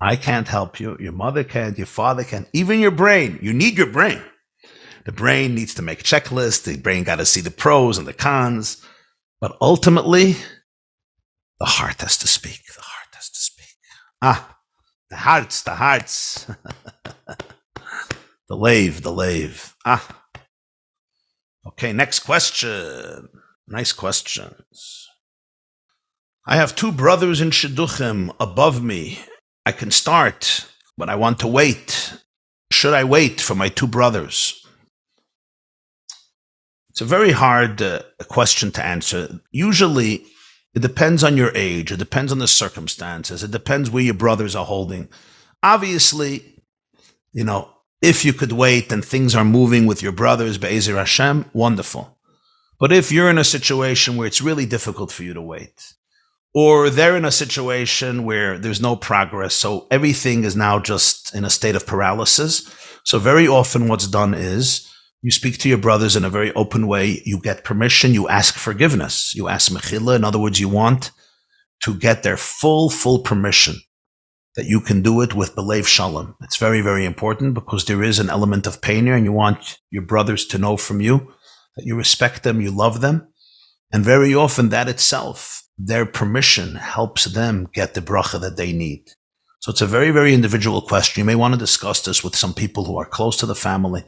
I can't help you. Your mother can't. Your father can't. Even your brain. You need your brain. The brain needs to make a checklist. The brain got to see the pros and the cons. But ultimately, the heart has to speak. The heart has to speak. The hearts. The lave. Okay, next question. Nice questions. I have 2 brothers in Shidduchim above me. I can start, but I want to wait. Should I wait for my 2 brothers? It's a very hard question to answer. Usually, it depends on your age. It depends on the circumstances. It depends where your brothers are holding. Obviously, if you could wait and things are moving with your brothers, Be'ezer Hashem, wonderful. But if you're in a situation where it's really difficult for you to wait, or they're in a situation where there's no progress, so everything is now just in a state of paralysis. So very often what's done is you speak to your brothers in a very open way. You get permission. You ask forgiveness. You ask mechila. In other words, you want to get their full permission that you can do it with belev shalom. It's very, very important because there is an element of pain here, and you want your brothers to know from you that you respect them, you love them. And very often that itself, their permission helps them get the bracha that they need. So it's a very, very individual question. You may want to discuss this with some people who are close to the family,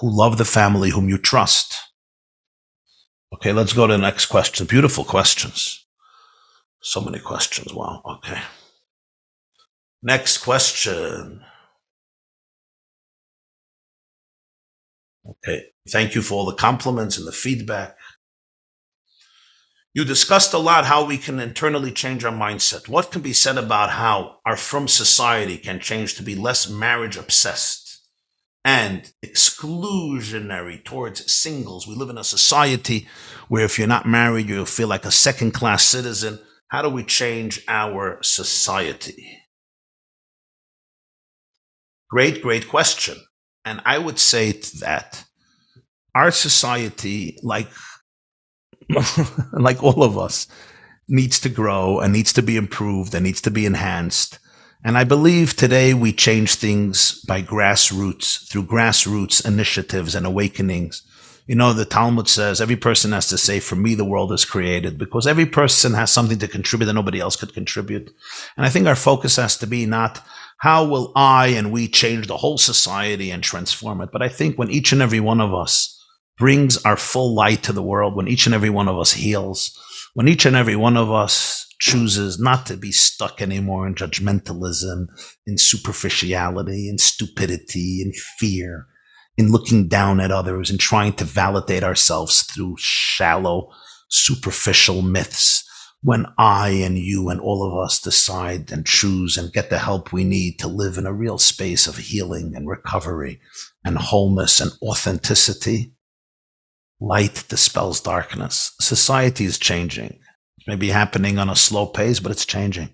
who love the family, whom you trust. Okay, let's go to the next question. Beautiful questions. So many questions. Wow. Okay. Next question. Okay. Thank you for all the compliments and the feedback. You discussed a lot how we can internally change our mindset. What can be said about how our frum society can change to be less marriage obsessed and exclusionary towards singles? We live in a society where if you're not married, you'll feel like a second-class citizen. How do we change our society? Great, great question. And I would say that our society, like like all of us, needs to grow and needs to be improved and needs to be enhanced. And I believe today we change things by grassroots, through grassroots initiatives and awakenings. You know, the Talmud says every person has to say, for me, the world is created, because every person has something to contribute that nobody else could contribute. And I think our focus has to be not how will I and we change the whole society and transform it, but I think when each and every one of us brings our full light to the world, when each and every one of us heals, when each and every one of us chooses not to be stuck anymore in judgmentalism, in superficiality, in stupidity, in fear, in looking down at others and trying to validate ourselves through shallow, superficial myths, when I and you and all of us decide and choose and get the help we need to live in a real space of healing and recovery and wholeness and authenticity, light dispels darkness. Society is changing. It may be happening on a slow pace, but it's changing.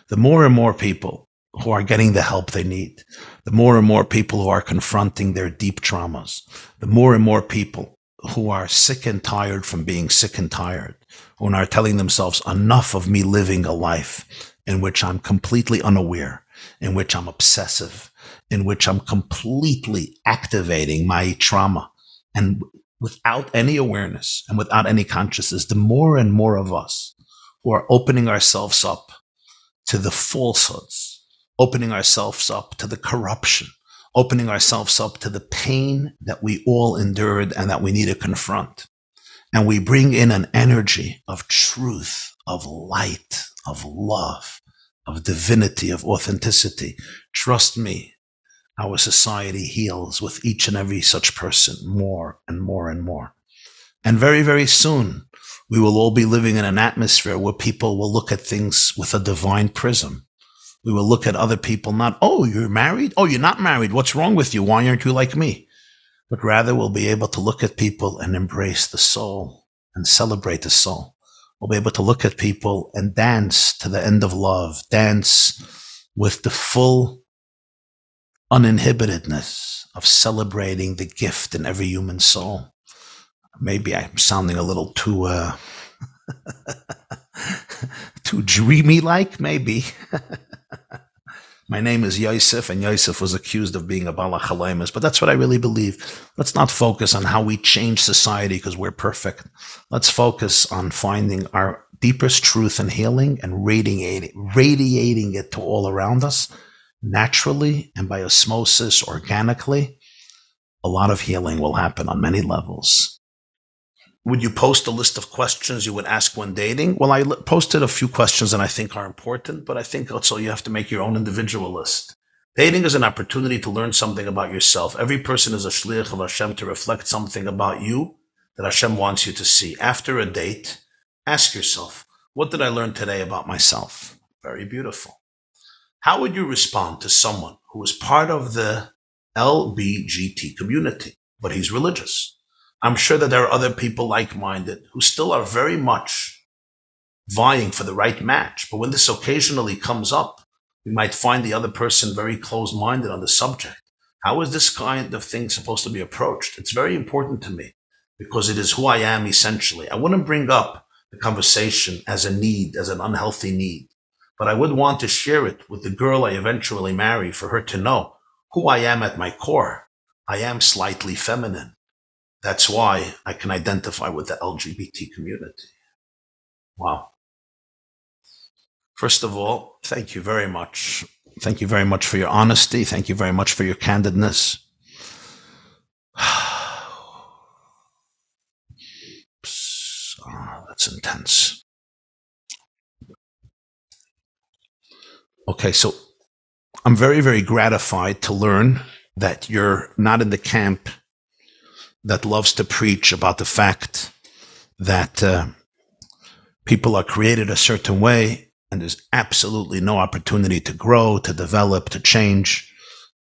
The more and more people who are getting the help they need, the more and more people who are confronting their deep traumas, the more and more people who are sick and tired from being sick and tired, who are telling themselves, enough of me living a life in which I'm completely unaware, in which I'm obsessive, in which I'm completely activating my trauma, and without any awareness and without any consciousness, the more and more of us who are opening ourselves up to the falsehoods, opening ourselves up to the corruption, opening ourselves up to the pain that we all endured and that we need to confront. And we bring in an energy of truth, of light, of love, of divinity, of authenticity. Trust me, our society heals with each and every such person more and more and more. And very, very soon, we will all be living in an atmosphere where people will look at things with a divine prism. We will look at other people not, oh, you're married? Oh, you're not married. What's wrong with you? Why aren't you like me? But rather we'll be able to look at people and embrace the soul and celebrate the soul. We'll be able to look at people and dance to the end of love, dance with the full uninhibitedness of celebrating the gift in every human soul. Maybe I'm sounding a little too too dreamy-like, maybe. My name is Yosef, and Yosef was accused of being a Bala Chalemus, but that's what I really believe. Let's not focus on how we change society because we're perfect. Let's focus on finding our deepest truth and healing and radiating it to all around us, naturally and by osmosis, organically. A lot of healing will happen on many levels. Would you post a list of questions you would ask when dating? Well, I posted a few questions that I think are important, but I think also you have to make your own individual list. Dating is an opportunity to learn something about yourself. Every person is a shliach of Hashem to reflect something about you that Hashem wants you to see. After a date, ask yourself, what did I learn today about myself? Very beautiful. How would you respond to someone who is part of the LBGT community, but he's religious? I'm sure that there are other people like-minded who still are very much vying for the right match. But when this occasionally comes up, we might find the other person very closed-minded on the subject. How is this kind of thing supposed to be approached? It's very important to me because it is who I am essentially. I wouldn't bring up the conversation as a need, as an unhealthy need, but I would want to share it with the girl I eventually marry for her to know who I am at my core. I am slightly feminine. That's why I can identify with the LGBT community. Wow. First of all, thank you very much. Thank you very much for your honesty. Thank you very much for your candidness. That's intense. Okay, so I'm very, very gratified to learn that you're not in the camp that loves to preach about the fact that people are created a certain way and there's absolutely no opportunity to grow, to develop, to change,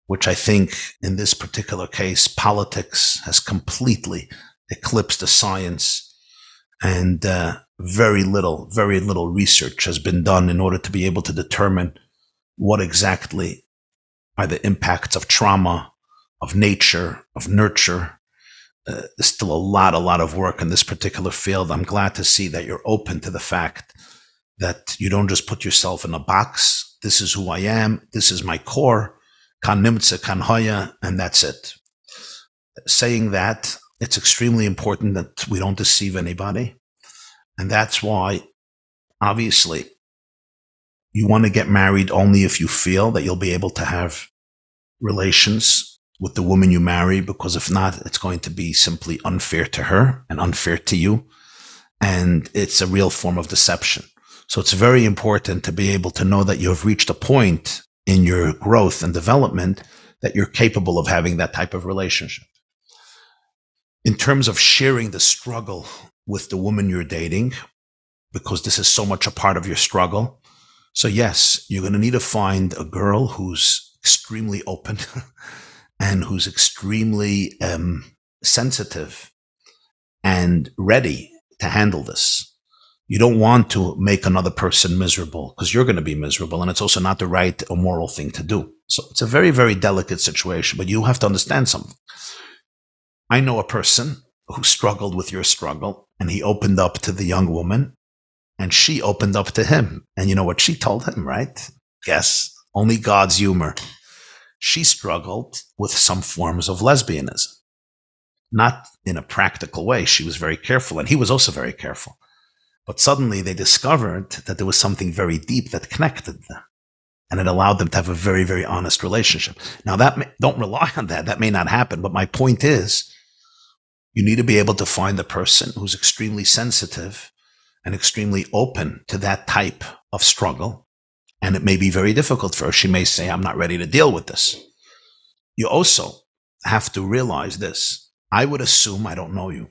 which I think in this particular case, politics has completely eclipsed the science, and very little research has been done in order to be able to determine what exactly are the impacts of trauma, of nature, of nurture, there's still a lot of work in this particular field. I'm glad to see that you're open to the fact that you don't just put yourself in a box. This is who I am. This is my core. Kan nimtze, kan hoya, and that's it. Saying that, it's extremely important that we don't deceive anybody. And that's why, obviously, you want to get married only if you feel that you'll be able to have relations with the woman you marry, because if not, it's going to be simply unfair to her and unfair to you. And it's a real form of deception. So it's very important to be able to know that you have reached a point in your growth and development that you're capable of having that type of relationship. In terms of sharing the struggle with the woman you're dating, because this is so much a part of your struggle. So yes, you're going to need to find a girl who's extremely open and who's extremely sensitive and ready to handle this. You don't want to make another person miserable because you're going to be miserable, and it's also not the right or moral thing to do. So it's a very, very delicate situation, but you have to understand something. I know a person who struggled with your struggle, and he opened up to the young woman, and she opened up to him. And you know what she told him, right? Yes, only God's humor. She struggled with some forms of lesbianism. Not in a practical way. She was very careful, and he was also very careful. But suddenly they discovered that there was something very deep that connected them. And it allowed them to have a very, very honest relationship. Now, don't rely on that. That may not happen. But my point is, you need to be able to find a person who's extremely sensitive and extremely open to that type of struggle. And it may be very difficult for her. She may say, I'm not ready to deal with this. You also have to realize this. I would assume, I don't know you,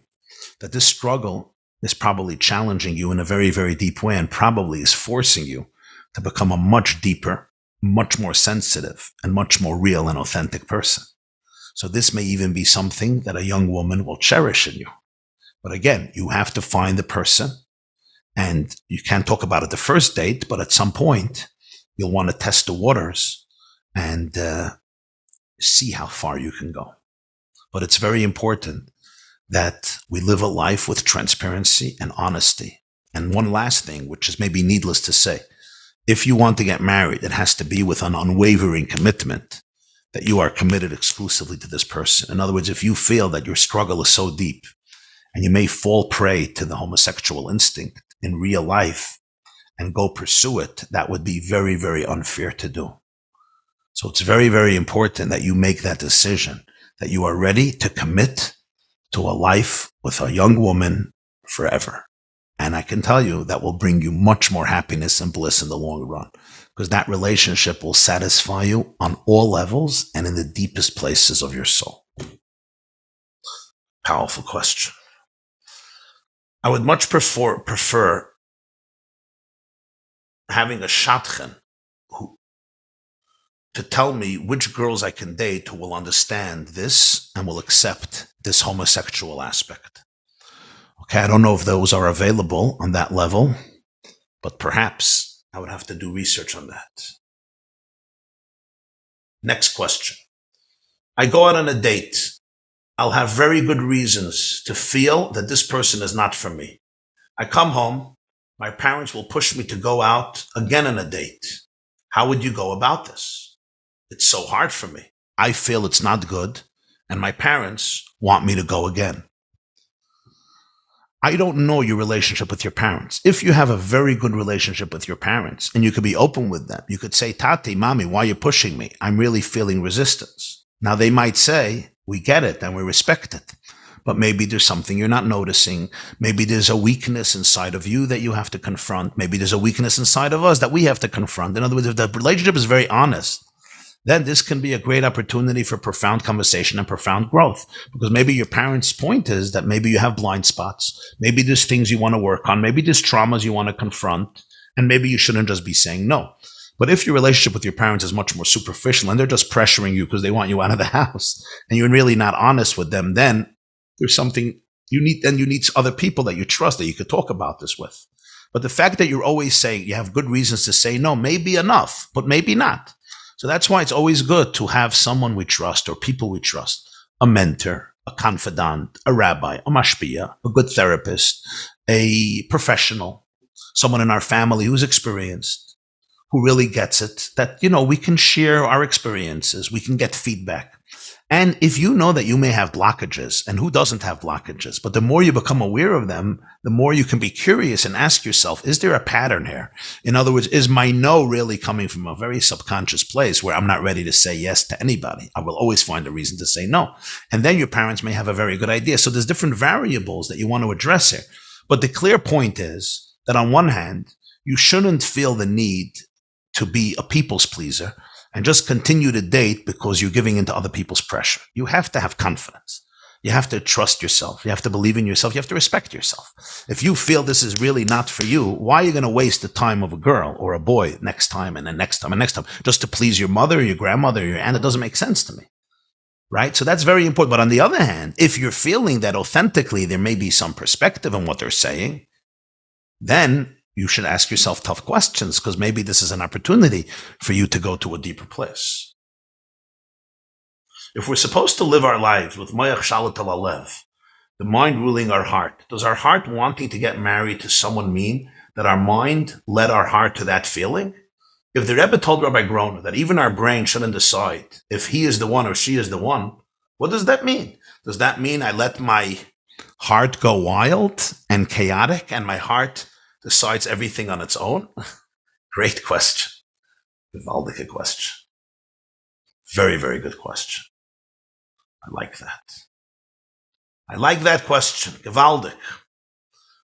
that this struggle is probably challenging you in a very, very deep way, and probably is forcing you to become a much deeper, much more sensitive, and much more real and authentic person. So this may even be something that a young woman will cherish in you. But again, you have to find the person, and you can't talk about it the first date, but at some point, you'll want to test the waters and see how far you can go. But it's very important that we live a life with transparency and honesty. And one last thing, which is maybe needless to say, if you want to get married, it has to be with an unwavering commitment that you are committed exclusively to this person. In other words, if you feel that your struggle is so deep and you may fall prey to the homosexual instinct in real life and go pursue it, that would be very, very unfair to do. So it's very, very important that you make that decision, that you are ready to commit to a life with a young woman forever. And I can tell you that will bring you much more happiness and bliss in the long run, because that relationship will satisfy you on all levels and in the deepest places of your soul. Powerful question. I would much prefer having a shadchan to tell me which girls I can date who will understand this and will accept this homosexual aspect. Okay, I don't know if those are available on that level, but perhaps I would have to do research on that. Next question. I go out on a date. I'll have very good reasons to feel that this person is not for me. I come home. My parents will push me to go out again on a date. How would you go about this? It's so hard for me. I feel it's not good, and my parents want me to go again. I don't know your relationship with your parents. If you have a very good relationship with your parents and you could be open with them, you could say, Tati, Mommy, why are you pushing me? I'm really feeling resistance. Now they might say, we get it and we respect it, but maybe there's something you're not noticing. Maybe there's a weakness inside of you that you have to confront. Maybe there's a weakness inside of us that we have to confront. In other words, if the relationship is very honest, then this can be a great opportunity for profound conversation and profound growth. Because maybe your parents' point is that maybe you have blind spots. Maybe there's things you want to work on. Maybe there's traumas you want to confront. And maybe you shouldn't just be saying no. But if your relationship with your parents is much more superficial and they're just pressuring you because they want you out of the house and you're really not honest with them, then there's something you need. Then you need other people that you trust that you could talk about this with. But the fact that you're always saying you have good reasons to say no may be enough, but maybe not. So that's why it's always good to have someone we trust or people we trust, a mentor, a confidant, a rabbi, a mashpia, a good therapist, a professional, someone in our family who's experienced, who really gets it, that, we can share our experiences, we can get feedback. And if you know that you may have blockages, and who doesn't have blockages, but the more you become aware of them, the more you can be curious and ask yourself, is there a pattern here? In other words, is my no really coming from a very subconscious place where I'm not ready to say yes to anybody? I will always find a reason to say no. And then your parents may have a very good idea. So there's different variables that you want to address here. But the clear point is that on one hand, you shouldn't feel the need to be a people's pleaser and just continue to date because you're giving into other people's pressure. You have to have confidence. You have to trust yourself. You have to believe in yourself. You have to respect yourself. If you feel this is really not for you, why are you going to waste the time of a girl or a boy next time and then next time and next time just to please your mother or your grandmother or your aunt? It doesn't make sense to me. Right? So that's very important. But on the other hand, if you're feeling that authentically there may be some perspective in what they're saying, then you should ask yourself tough questions, because maybe this is an opportunity for you to go to a deeper place. If we're supposed to live our lives with Moyach Shalat al Alev, the mind ruling our heart, does our heart wanting to get married to someone mean that our mind led our heart to that feeling? If the Rebbe told Rabbi Groner that even our brain shouldn't decide if he is the one or she is the one, what does that mean? Does that mean I let my heart go wild and chaotic and my heart decides everything on its own? Great question. Gewaldige question. Very, very good question. I like that. I like that question. Gewaldig.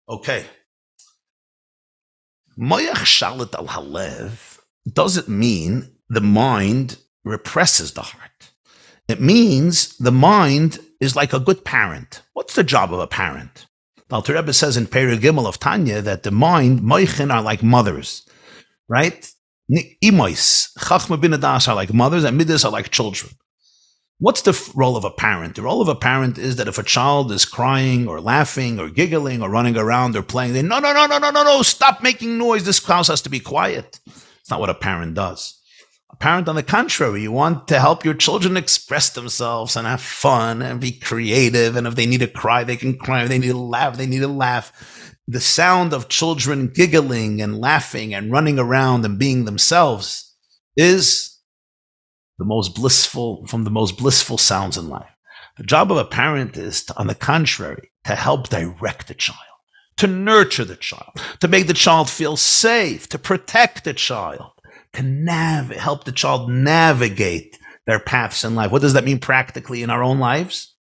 Okay. Moyach Shalit al Halev, does it mean the mind represses the heart? It means the mind is like a good parent. What's the job of a parent? The Alter Rebbe says in Perek Gimel of Tanya that the mind, moichin, are like mothers, right? Imois, chachma bin adas are like mothers, and midas are like children. What's the role of a parent? The role of a parent is that if a child is crying or laughing or giggling or running around or playing, they no, stop making noise. This house has to be quiet. It's not what a parent does. A parent, on the contrary, you want to help your children express themselves and have fun and be creative. And if they need to cry, they can cry. If they need to laugh, they need to laugh. The sound of children giggling and laughing and running around and being themselves is the most blissful sounds in life. The job of a parent is, on the contrary, to help direct the child, to nurture the child, to make the child feel safe, to protect the child, to help the child navigate their paths in life. What does that mean practically in our own lives?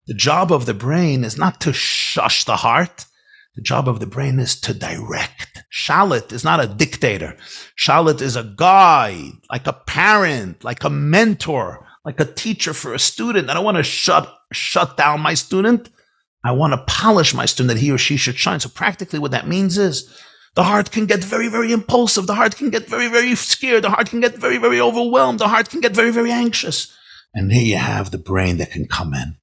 The job of the brain is not to shush the heart. The job of the brain is to direct. Shalit is not a dictator. Shalit is a guide, like a parent, like a mentor, like a teacher for a student. I don't want to shut down my student. I want to polish my student that he or she should shine. So practically what that means is the heart can get very, very impulsive. The heart can get very, very scared. The heart can get very, very overwhelmed. The heart can get very, very anxious. And here you have the brain that can come in.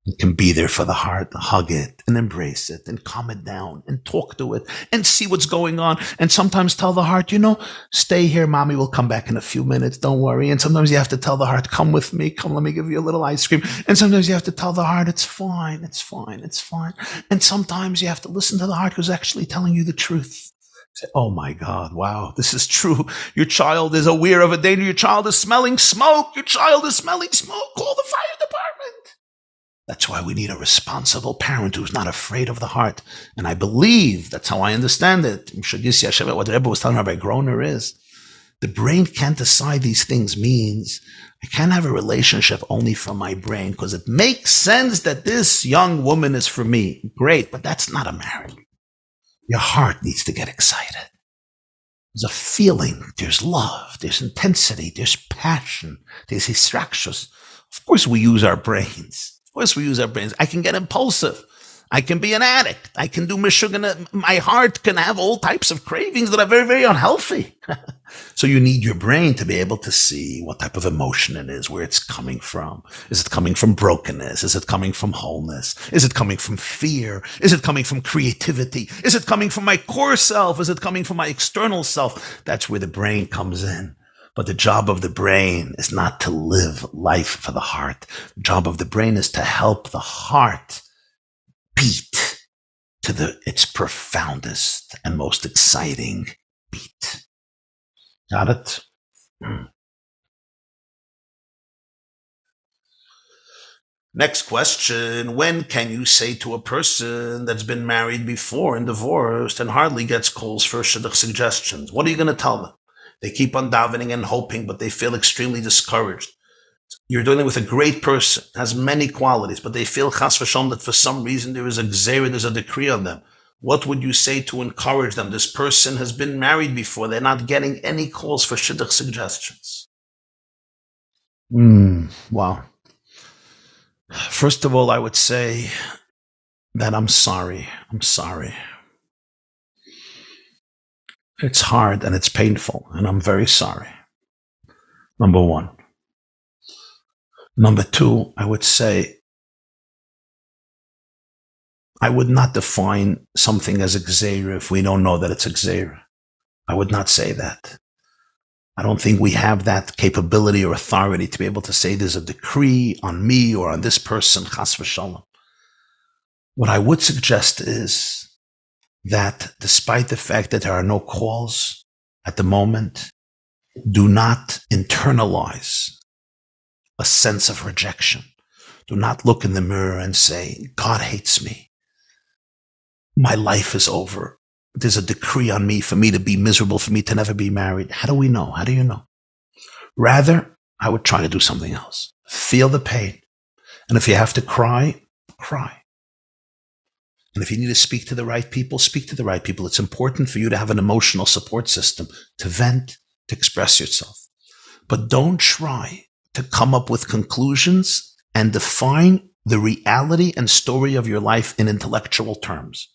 It can be there for the heart, hug it and embrace it and calm it down and talk to it and see what's going on. And sometimes tell the heart, stay here. Mommy will come back in a few minutes. Don't worry. And sometimes you have to tell the heart, come with me. Come, let me give you a little ice cream. And sometimes you have to tell the heart, it's fine. It's fine. It's fine. And sometimes you have to listen to the heart who's actually telling you the truth. Say, oh my God, wow, this is true. Your child is aware of a danger. Your child is smelling smoke. Your child is smelling smoke. Call the fire department. That's why we need a responsible parent who's not afraid of the heart. And I believe, that's how I understand it. What the Rebbe was telling Rabbi Groner is, the brain can't decide these things means I can't have a relationship only from my brain because it makes sense that this young woman is for me. Great, but that's not a marriage. Your heart needs to get excited. There's a feeling, there's love, there's intensity, there's passion, there's hisrakshus. Of course we use our brains. I can get impulsive. I can be an addict. I can do mishugana. My heart can have all types of cravings that are very, very unhealthy. So you need your brain to be able to see what type of emotion it is, where it's coming from. Is it coming from brokenness? Is it coming from wholeness? Is it coming from fear? Is it coming from creativity? Is it coming from my core self? Is it coming from my external self? That's where the brain comes in. But the job of the brain is not to live life for the heart. The job of the brain is to help the heart beat to its profoundest and most exciting beat. Got it? Next question. When can you say to a person that's been married before and divorced and hardly gets calls for shidduch suggestions? What are you going to tell them? They keep on davening and hoping, but they feel extremely discouraged. You're dealing with a great person, has many qualities, but they feel chas v'shalom that for some reason there is a gzeira, there's a decree on them. What would you say to encourage them? This person has been married before. They're not getting any calls for shidduch suggestions. Wow. First of all, I would say that I'm sorry. I'm sorry. It's hard and it's painful, and I'm very sorry. Number one. Number two, I would say I would not define something as a gzeira if we don't know that it's a gzeira. I would not say that. I don't think we have that capability or authority to be able to say there's a decree on me or on this person, chas v'shalom. What I would suggest is that despite the fact that there are no calls at the moment, do not internalize a sense of rejection. Do not look in the mirror and say, God hates me. My life is over. There's a decree on me for me to be miserable, for me to never be married. How do we know? How do you know? Rather, I would try to do something else. Feel the pain. And if you have to cry, cry. And if you need to speak to the right people, speak to the right people. It's important for you to have an emotional support system to vent, to express yourself. But don't try to come up with conclusions and define the reality and story of your life in intellectual terms.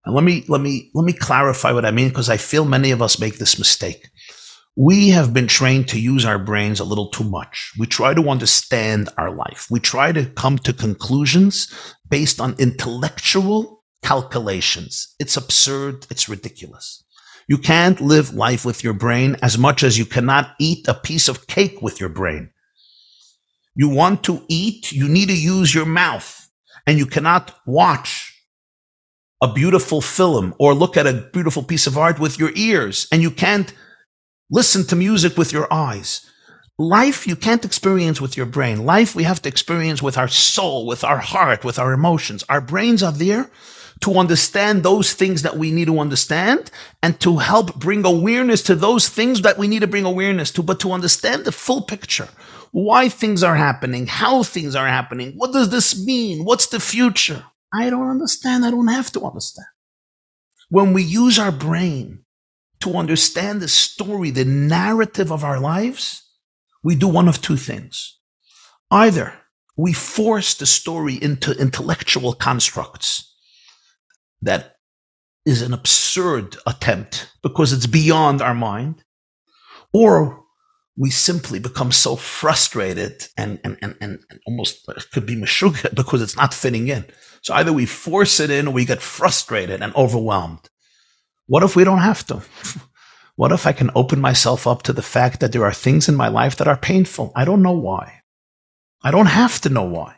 And let me clarify what I mean, because I feel many of us make this mistake. We have been trained to use our brains a little too much. We try to understand our life. We try to come to conclusions based on intellectual calculations. It's absurd. It's ridiculous. You can't live life with your brain as much as you cannot eat a piece of cake with your brain. You want to eat, you need to use your mouth, and you cannot watch a beautiful film or look at a beautiful piece of art with your ears, and you can't listen to music with your eyes. Life you can't experience with your brain. Life we have to experience with our soul, with our heart, with our emotions. Our brains are there to understand those things that we need to understand and to help bring awareness to those things that we need to bring awareness to, but to understand the full picture. Why things are happening, how things are happening, what does this mean, what's the future? I don't understand. I don't have to understand. When we use our brain to understand the story, the narrative of our lives, we do one of two things. Either we force the story into intellectual constructs that is an absurd attempt because it's beyond our mind, or we simply become so frustrated and almost could be meshuggah because it's not fitting in. So either we force it in or we get frustrated and overwhelmed. What if we don't have to? What if I can open myself up to the fact that there are things in my life that are painful? I don't know why. I don't have to know why.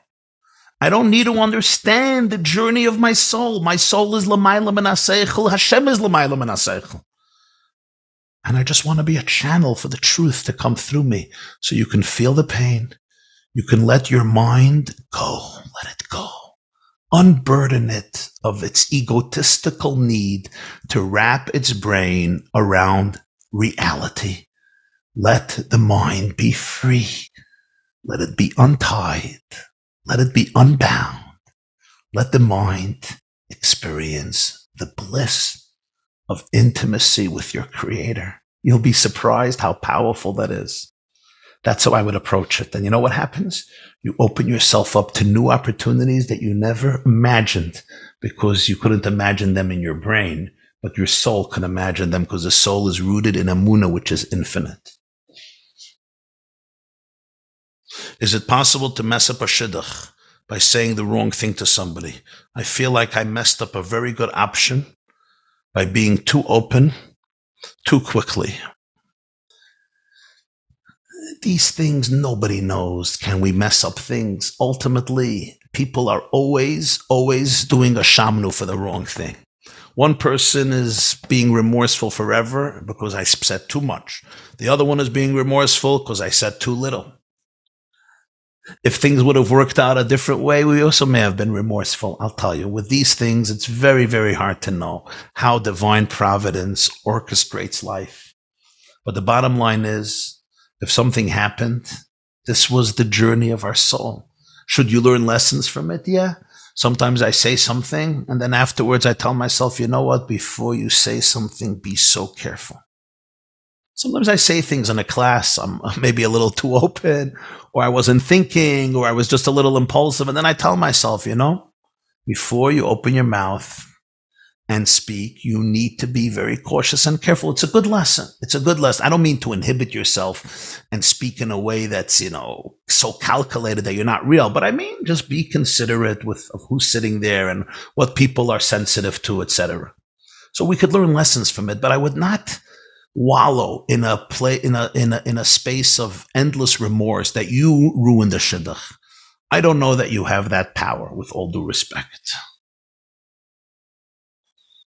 I don't need to understand the journey of my soul. My soul is l'mayla min haseichel. Hashem is l'mayla min haseichel. And I just want to be a channel for the truth to come through me so you can feel the pain. You can let your mind go. Let it go. Unburden it of its egotistical need to wrap its brain around reality. Let the mind be free. Let it be untied. Let it be unbound. Let the mind experience the bliss of intimacy with your Creator. You'll be surprised how powerful that is. That's how I would approach it. And you know what happens? You open yourself up to new opportunities that you never imagined because you couldn't imagine them in your brain, but your soul can imagine them because the soul is rooted in Amunah, which is infinite. Is it possible to mess up a shidduch by saying the wrong thing to somebody? I feel like I messed up a very good option by being too open too quickly. these things nobody knows. Can we mess up things? Ultimately, people are always doing a shamnu for the wrong thing. One person is being remorseful forever because I said too much. The other one is being remorseful because I said too little. If things would have worked out a different way, we also may have been remorseful. I'll tell you, with these things, it's very, very hard to know how divine providence orchestrates life. But the bottom line is, if something happened, this was the journey of our soul. Should you learn lessons from it? Yeah. Sometimes I say something, and then afterwards I tell myself, you know what? Before you say something, be so careful. Sometimes I say things in a class, I'm maybe a little too open, or I wasn't thinking, or I was just a little impulsive. And then I tell myself, before you open your mouth and speak, you need to be very cautious and careful. It's a good lesson. It's a good lesson. I don't mean to inhibit yourself and speak in a way that's, so calculated that you're not real. But I mean, just be considerate of who's sitting there and what people are sensitive to, etc. So we could learn lessons from it, but I would not wallow in a space of endless remorse that you ruined the shidduch. I don't know that you have that power, with all due respect.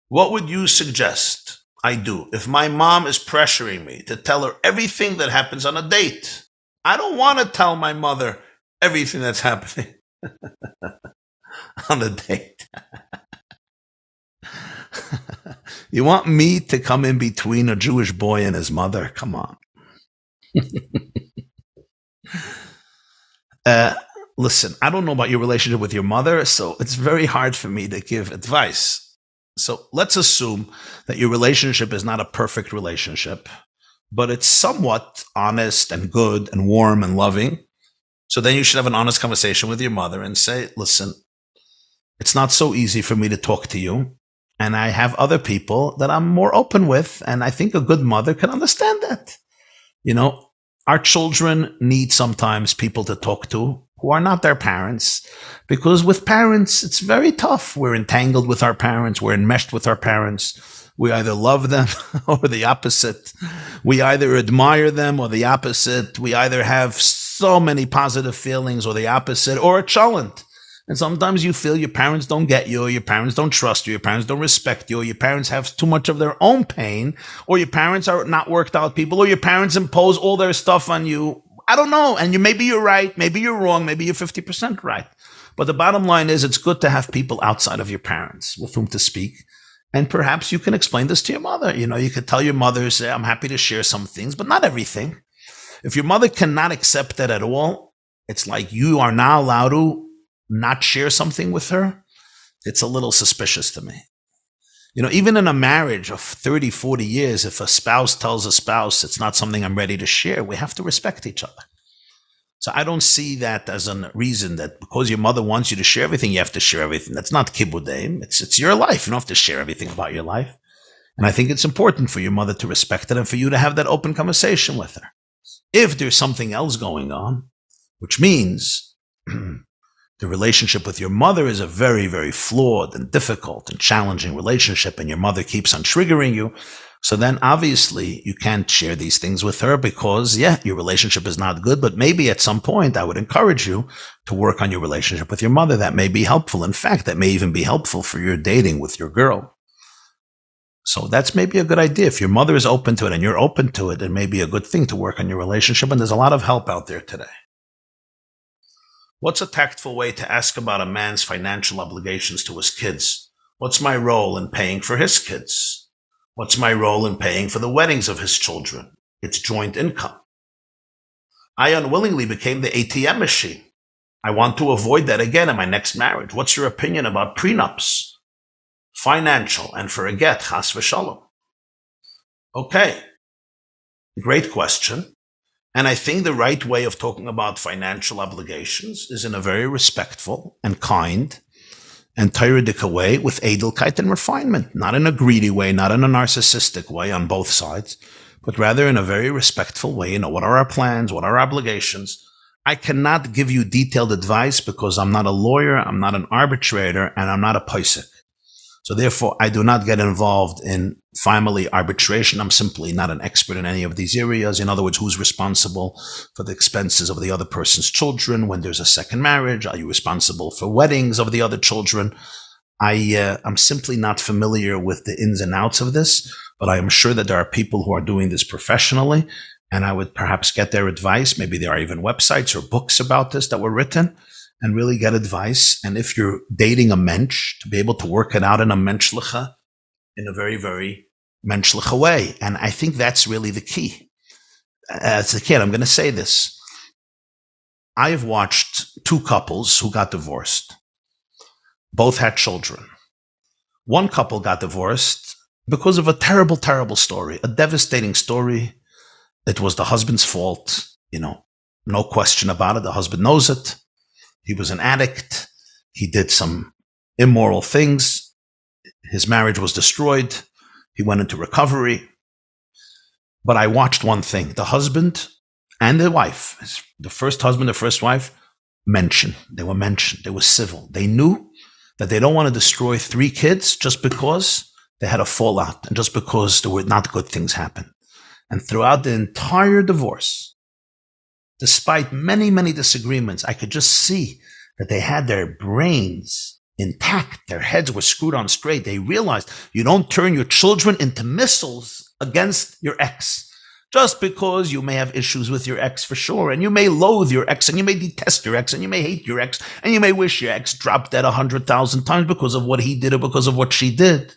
What would you suggest I do if my mom is pressuring me to tell her everything that happens on a date? I don't want to tell my mother everything that's happening on a date. You want me to come in between a Jewish boy and his mother? Come on. Listen, I don't know about your relationship with your mother, so it's very hard for me to give advice. So let's assume that your relationship is not a perfect relationship, but it's somewhat honest and good and warm and loving. So then you should have an honest conversation with your mother and say, listen, it's not so easy for me to talk to you. And I have other people that I'm more open with. And I think a good mother can understand that. Our children need sometimes people to talk to who are not their parents, because with parents, it's very tough. We're entangled with our parents. We're enmeshed with our parents. We either love them or the opposite. We either admire them or the opposite. We either have so many positive feelings or the opposite, or a cholent. And sometimes you feel your parents don't get you, or your parents don't trust you, your parents don't respect you, or your parents have too much of their own pain, or your parents are not worked out people, or your parents impose all their stuff on you. I don't know. And maybe you're right, maybe you're wrong, maybe you're 50% right. But the bottom line is, it's good to have people outside of your parents with whom to speak. And perhaps you can explain this to your mother. You could tell your mother, say, I'm happy to share some things, but not everything. If your mother cannot accept that at all, it's like you are now allowed to not share something with her. It's a little suspicious to me. Even in a marriage of 30, 40 years, if a spouse tells a spouse it's not something I'm ready to share, we have to respect each other. So I don't see that as a reason that because your mother wants you to share everything, you have to share everything. That's not kibbudeim. It's your life. You don't have to share everything about your life. And I think it's important for your mother to respect it and for you to have that open conversation with her. If there's something else going on, which means the relationship with your mother is a very, very flawed and difficult and challenging relationship, and your mother keeps on triggering you, so then obviously you can't share these things with her because, your relationship is not good, but maybe at some point I would encourage you to work on your relationship with your mother. That may be helpful. In fact, that may even be helpful for your dating with your girl. So that's maybe a good idea. If your mother is open to it and you're open to it, it may be a good thing to work on your relationship, and there's a lot of help out there today. What's a tactful way to ask about a man's financial obligations to his kids? What's my role in paying for his kids? What's my role in paying for the weddings of his children? It's joint income. I unwillingly became the ATM machine. I want to avoid that again in my next marriage. What's your opinion about prenups? Financial and for a get, chas v'shalom. Okay, great question. And I think the right way of talking about financial obligations is in a very respectful and kind and Torah-dika way with edelkeit and refinement, not in a greedy way, not in a narcissistic way on both sides, but rather in a very respectful way. What are our plans? What are our obligations? I cannot give you detailed advice because I'm not a lawyer, I'm not an arbitrator, and I'm not a posek. So therefore, I do not get involved in family arbitration. I'm simply not an expert in any of these areas. In other words, who's responsible for the expenses of the other person's children when there's a second marriage? Are you responsible for weddings of the other children? I'm simply not familiar with the ins and outs of this, but I am sure that there are people who are doing this professionally, and I would perhaps get their advice. Maybe there are even websites or books about this that were written, and really get advice. And if you're dating a mensch, to be able to work it out in a menschliche, in a very, very menschliche way. And I think that's really the key. As a kid, I'm going to say this. I have watched two couples who got divorced. Both had children. One couple got divorced because of a terrible, terrible story, a devastating story. It was the husband's fault, no question about it. The husband knows it. He was an addict. He did some immoral things. His marriage was destroyed. He went into recovery. But I watched one thing. The husband and the wife, the first husband, the first wife, They were civil. They knew that they don't want to destroy 3 kids just because they had a fallout and just because there were not good things happen. And throughout the entire divorce, despite many, many disagreements, I could just see that they had their brains intact. Their heads were screwed on straight. They realized you don't turn your children into missiles against your ex. Just because you may have issues with your ex for sure, and you may loathe your ex, and you may detest your ex, and you may hate your ex, and you may wish your ex dropped dead 100,000 times because of what he did or because of what she did.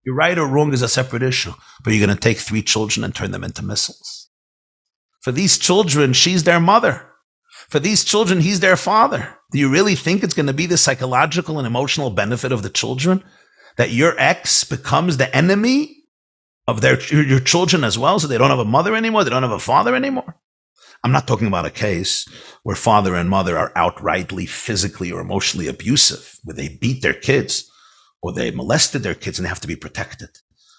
You're right or wrong is a separate issue, but you're going to take 3 children and turn them into missiles. For these children, she's their mother. For these children, he's their father. Do you really think it's going to be the psychological and emotional benefit of the children that your ex becomes the enemy of your children as well, so they don't have a mother anymore, they don't have a father anymore? I'm not talking about a case where father and mother are outrightly physically or emotionally abusive, where they beat their kids or they molested their kids and they have to be protected.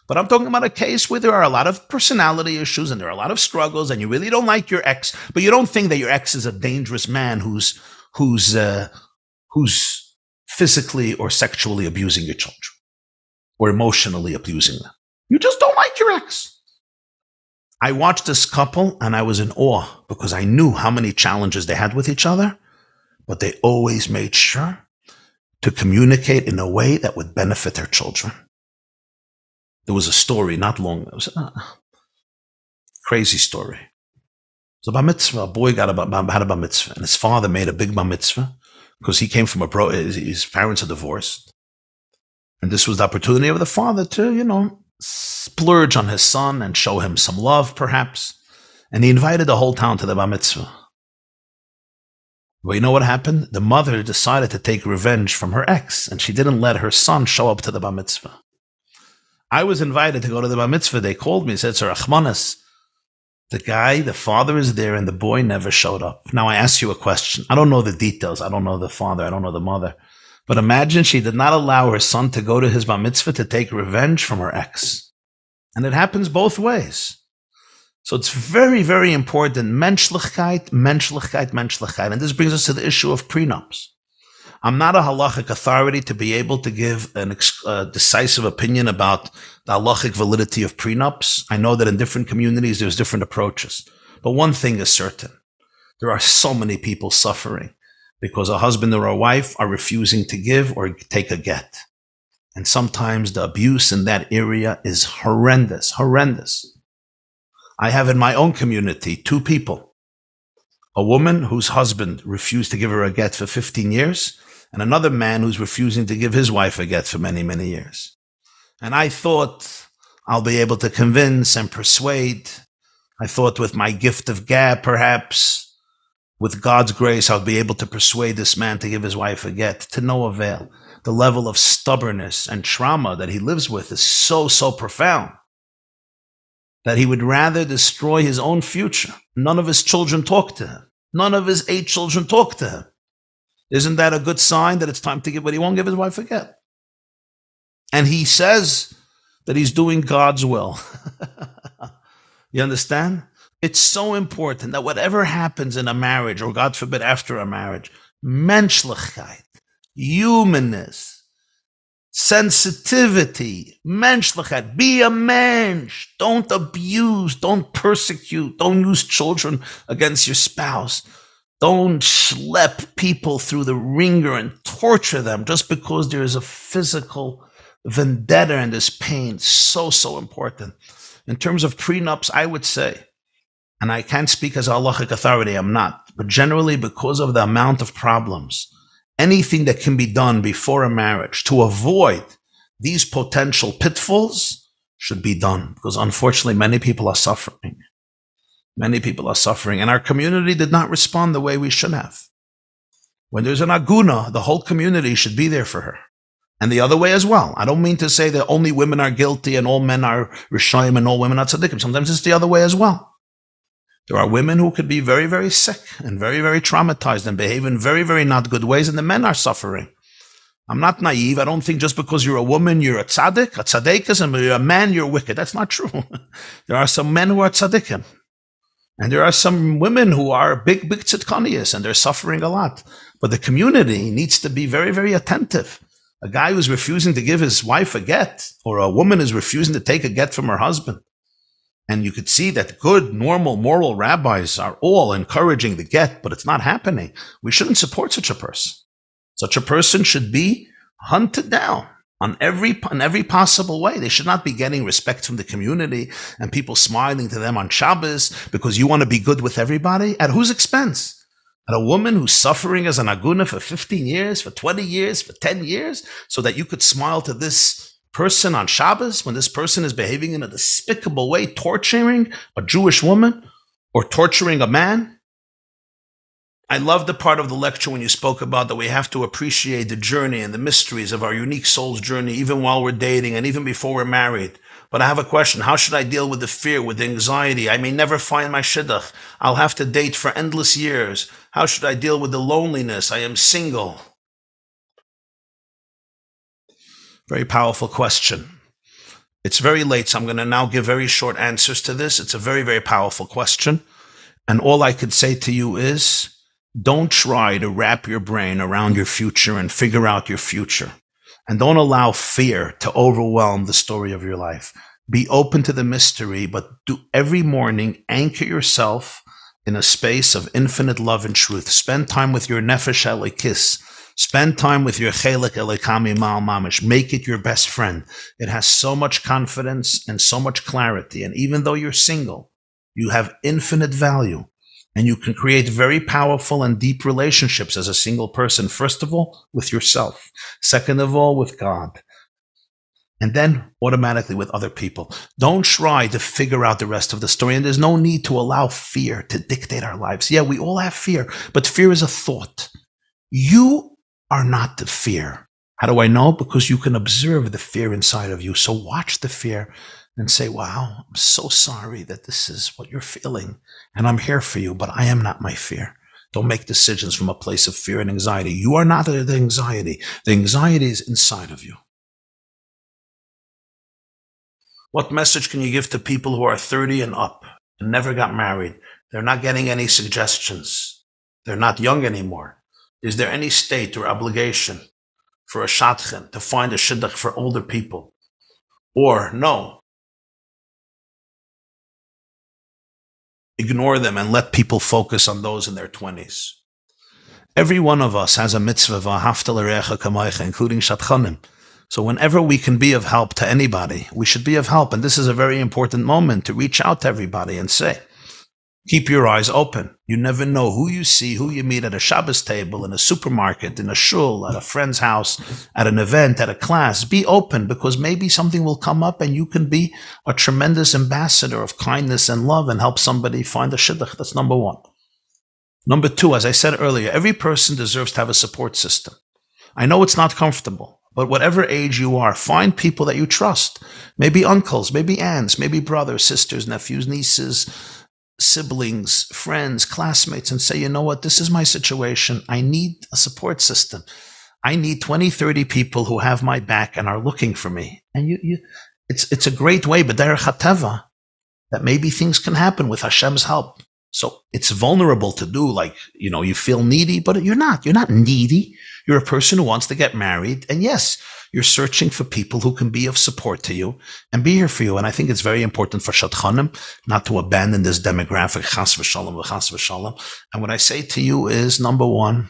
But I'm talking about a case where there are a lot of personality issues and there are a lot of struggles, and you really don't like your ex, but you don't think that your ex is a dangerous man who's physically or sexually abusing your children or emotionally abusing them. You just don't like your ex. I watched this couple and I was in awe because I knew how many challenges they had with each other, but they always made sure to communicate in a way that would benefit their children. There was a story not long, it was a crazy story. So bar mitzvah, a boy had a bar mitzvah, and his father made a big bar mitzvah because he came from his parents are divorced. And this was the opportunity of the father to, splurge on his son and show him some love, perhaps. And he invited the whole town to the bar mitzvah. Well, you know what happened? The mother decided to take revenge from her ex, and she didn't let her son show up to the bar mitzvah. I was invited to go to the bar mitzvah. They called me and said, Sir Achmanis, the father is there and the boy never showed up. Now I ask you a question. I don't know the details. I don't know the father. I don't know the mother. But imagine she did not allow her son to go to his bar mitzvah to take revenge from her ex. And it happens both ways. So it's very, very important. Menschlichkeit. And this brings us to the issue of prenups. I'm not a halachic authority to be able to give a decisive opinion about the halachic validity of prenups. I know that in different communities, there's different approaches. But one thing is certain. There are so many people suffering because a husband or a wife are refusing to give or take a get. And sometimes the abuse in that area is horrendous. I have in my own community 2 people. A woman whose husband refused to give her a get for 15 years, and another man who's refusing to give his wife a get for many, many years. And I thought I'll be able to convince and persuade. I thought with my gift of gab, perhaps, with God's grace, I'll be able to persuade this man to give his wife a get, to no avail. The level of stubbornness and trauma that he lives with is so, so profound that he would rather destroy his own future. None of his children talk to him. None of his 8 children talk to him. Isn't that a good sign that it's time to give, but he won't give his wife a get? And he says that he's doing God's will. You understand? It's so important that whatever happens in a marriage, or God forbid after a marriage, menschlichkeit, humanness, sensitivity, menschlichkeit, be a mensch. Don't abuse, don't persecute, don't use children against your spouse. Don't schlep people through the ringer and torture them just because there is a physical vendetta and this pain. So important. In terms of prenups, I would say, and I can't speak as a halachic authority, I'm not, but generally because of the amount of problems, anything that can be done before a marriage to avoid these potential pitfalls should be done, because unfortunately many people are suffering. Many people are suffering, and our community did not respond the way we should have. When there's an aguna, the whole community should be there for her. And the other way as well. I don't mean to say that only women are guilty and all men are rishayim and all women are tzaddikim. Sometimes it's the other way as well. There are women who could be very, very sick and very, very traumatized and behave in very, very not good ways, and the men are suffering. I'm not naive. I don't think just because you're a woman, you're a tzaddikas, and you're a man, you're wicked. That's not true. There are some men who are tzaddikim. And there are some women who are big tzidkanias, and they're suffering a lot. But the community needs to be very, very attentive. A guy who's refusing to give his wife a get, or a woman is refusing to take a get from her husband. And you could see that good, normal, moral rabbis are all encouraging the get, but it's not happening. We shouldn't support such a person. Such a person should be hunted down in every possible way. They should not be getting respect from the community and people smiling to them on Shabbos because you want to be good with everybody. At whose expense? At a woman who's suffering as an aguna for 15 years, for 20 years, for 10 years, so that you could smile to this person on Shabbos when this person is behaving in a despicable way, torturing a Jewish woman or torturing a man. I love the part of the lecture when you spoke about that we have to appreciate the journey and the mysteries of our unique soul's journey, even while we're dating and even before we're married. But I have a question. How should I deal with the fear, with the anxiety? I may never find my shidduch. I'll have to date for endless years. How should I deal with the loneliness? I am single. Very powerful question. It's very late, so I'm going to now give very short answers to this. It's a very, very powerful question. And all I could say to you is, don't try to wrap your brain around your future and figure out your future. And don't allow fear to overwhelm the story of your life. Be open to the mystery, but do every morning anchor yourself in a space of infinite love and truth. Spend time with your nefesh elikis. Spend time with your chelik elikami mal mamish. Make it your best friend. It has so much confidence and so much clarity. And even though you're single, you have infinite value. And you can create very powerful and deep relationships as a single person. First of all, with yourself. Second of all, with God. And then automatically with other people. Don't try to figure out the rest of the story. And there's no need to allow fear to dictate our lives. Yeah, we all have fear, but fear is a thought. You are not the fear. How do I know? Because you can observe the fear inside of you. So watch the fear and say, wow, I'm so sorry that this is what you're feeling. And I'm here for you, but I am not my fear. Don't make decisions from a place of fear and anxiety. You are not the anxiety. The anxiety is inside of you. What message can you give to people who are 30 and up and never got married? They're not getting any suggestions. They're not young anymore. Is there any state or obligation for a shadchan to find a shidduch for older people? Or no, ignore them and let people focus on those in their 20s. Every one of us has a mitzvah, v'ahavta l'reacha kamaycha, including shadchanim. So whenever we can be of help to anybody, we should be of help. And this is a very important moment to reach out to everybody and say, keep your eyes open. You never know who you see, who you meet at a Shabbos table, in a supermarket, in a shul, at a friend's house, at an event, at a class. Be open, because maybe something will come up and you can be a tremendous ambassador of kindness and love and help somebody find a shidduch. That's number one. Number two, as I said earlier, every person deserves to have a support system. I know it's not comfortable, but whatever age you are, find people that you trust. Maybe uncles, maybe aunts, maybe brothers, sisters, nephews, nieces, siblings, friends, classmates, and say, you know what, this is my situation. I need a support system. I need 20, 30 people who have my back and are looking for me. And it's a great way, but derech hateva, that maybe things can happen with Hashem's help. So it's vulnerable to do, like, you feel needy, but you're not needy. You're a person who wants to get married. And yes, You're searching for people who can be of support to you and be here for you. And I think it's very important for Shadchanim not to abandon this demographic, chas v'shalom, chas v'shalom. And what I say to you is, number one,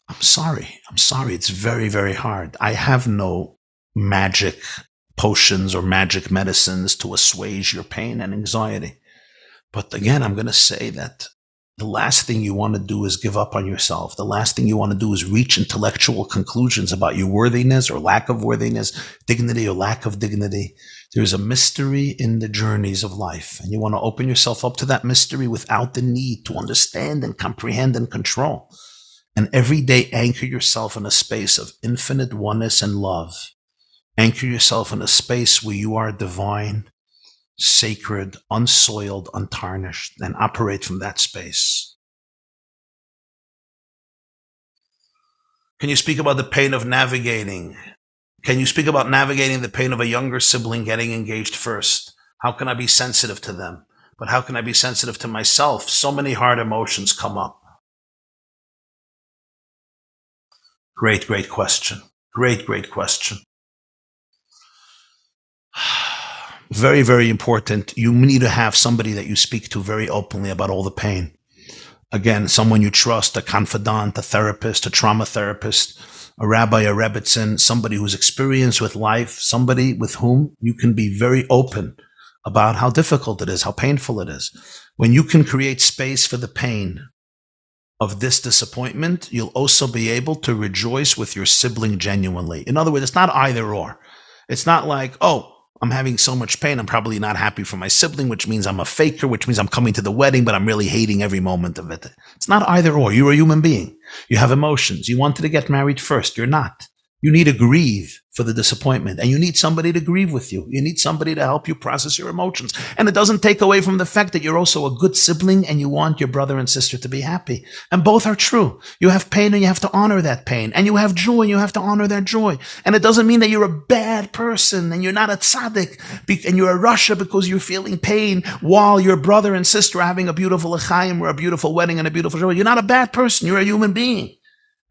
I'm sorry. It's very, very hard. I have no magic potions or magic medicines to assuage your pain and anxiety. But again, I'm going to say that the last thing you want to do is give up on yourself. The last thing you want to do is reach intellectual conclusions about your worthiness or lack of worthiness, dignity or lack of dignity. There's a mystery in the journeys of life, and you want to open yourself up to that mystery without the need to understand and comprehend and control. And every day anchor yourself in a space of infinite oneness and love. Anchor yourself in a space where you are divine, sacred, unsoiled, untarnished, and operate from that space. Can you speak about the pain of navigating? Can you speak about navigating the pain of a younger sibling getting engaged first? How can I be sensitive to them? But how can I be sensitive to myself? So many hard emotions come up. Great question. Great question. Very, very important. You need to have somebody that you speak to very openly about all the pain. Again, someone you trust, a confidant, a therapist, a trauma therapist, a rabbi, a rebbitzin, somebody who's experienced with life, somebody with whom you can be very open about how difficult it is, how painful it is. When you can create space for the pain of this disappointment, you'll also be able to rejoice with your sibling genuinely. In other words, it's not either or. It's not like, oh, I'm having so much pain, I'm probably not happy for my sibling, which means I'm a faker, which means I'm coming to the wedding, but I'm really hating every moment of it. It's not either or. You're a human being. You have emotions. You wanted to get married first. You're not. You need to grieve for the disappointment, and you need somebody to grieve with you. You need somebody to help you process your emotions. And it doesn't take away from the fact that you're also a good sibling and you want your brother and sister to be happy. And both are true. You have pain and you have to honor that pain. And you have joy and you have to honor their joy. And it doesn't mean that you're a bad person and you're not a tzaddik and you're a rasha because you're feeling pain while your brother and sister are having a beautiful l'chaim or a beautiful wedding and a beautiful joy. You're not a bad person. You're a human being.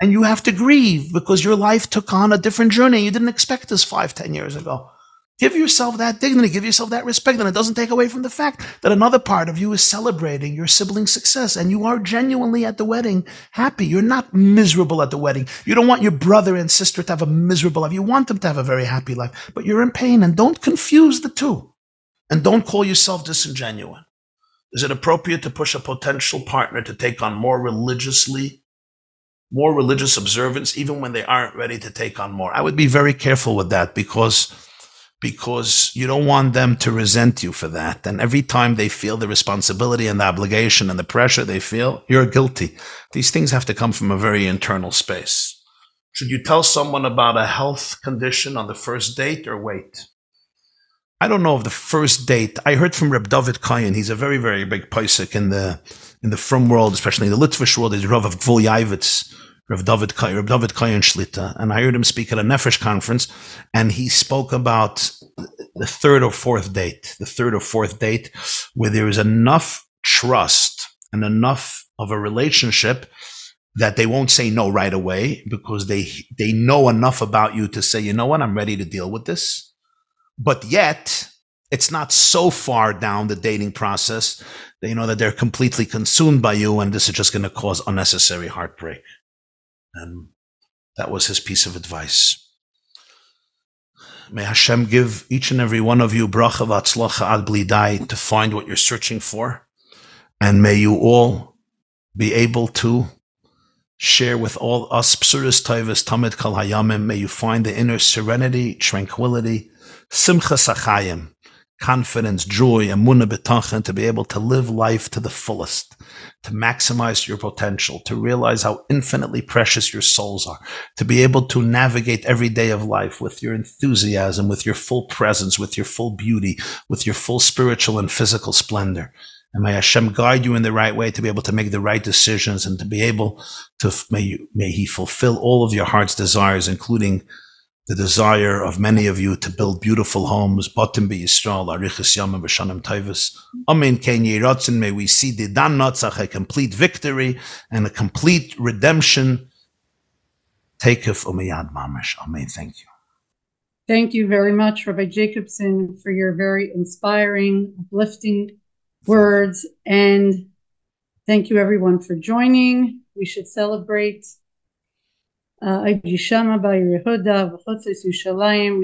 And you have to grieve because your life took on a different journey. You didn't expect this 5-10 years ago. Give yourself that dignity. Give yourself that respect. And it doesn't take away from the fact that another part of you is celebrating your sibling's success. And you are genuinely at the wedding happy. You're not miserable at the wedding. You don't want your brother and sister to have a miserable life. You want them to have a very happy life. But you're in pain. And don't confuse the two. And don't call yourself disingenuous. Is it appropriate to push a potential partner to take on more religious observance, even when they aren't ready to take on more? I would be very careful with that because you don't want them to resent you for that. And every time they feel the responsibility and the obligation and the pressure they feel, you're guilty. These things have to come from a very internal space. Should you tell someone about a health condition on the first date or wait? I don't know of the first date. I heard from Reb David Kayan. He's a very, very big posek in the frum world, especially in the Litvish world. He's Rav of Gvul Rav David Kayan Shlita. And I heard him speak at a Nefesh conference, and he spoke about the third or fourth date, where there is enough trust and enough of a relationship that they won't say no right away because they know enough about you to say, you know what, I'm ready to deal with this. But yet, it's not so far down the dating process that you know that they're completely consumed by you, and this is just going to cause unnecessary heartbreak. And that was his piece of advice. May Hashem give each and every one of you bracha v'atzlacha ad bli dai to find what you're searching for, and may you all be able to share with all us b'suras tovas tamid kol hayamim. May you find the inner serenity, tranquility, simcha sachayim, confidence, joy, emunah b'tachan, to be able to live life to the fullest, to maximize your potential, to realize how infinitely precious your souls are, to be able to navigate every day of life with your enthusiasm, with your full presence, with your full beauty, with your full spiritual and physical splendor. And may Hashem guide you in the right way to be able to make the right decisions and to be able to, may He fulfill all of your heart's desires, including the desire of many of you to build beautiful homes. Batim b'Yisrael, arichas yamim v'shanim tovos. Amen. Kein yeh ratzon. May we see the dan natzach, a complete victory and a complete redemption Tekef umiyad mamash. Amen. Thank you. Thank you very much, Rabbi Jacobson, for your very inspiring, uplifting words. And thank you, everyone, for joining. We should celebrate we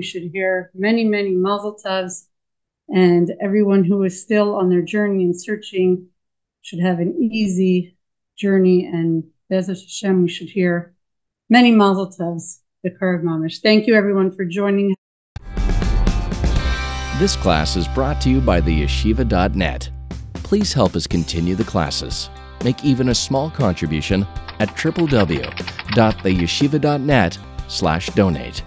should hear many, many mazel tovs. And everyone who is still on their journey and searching should have an easy journey. And Be'ez Hashem, we should hear many mazel tovs. The Kurd Mamish. Thank you, everyone, for joining. This class is brought to you by theyeshiva.net. Please help us continue the classes. Make even a small contribution at www.theyeshiva.net/donate.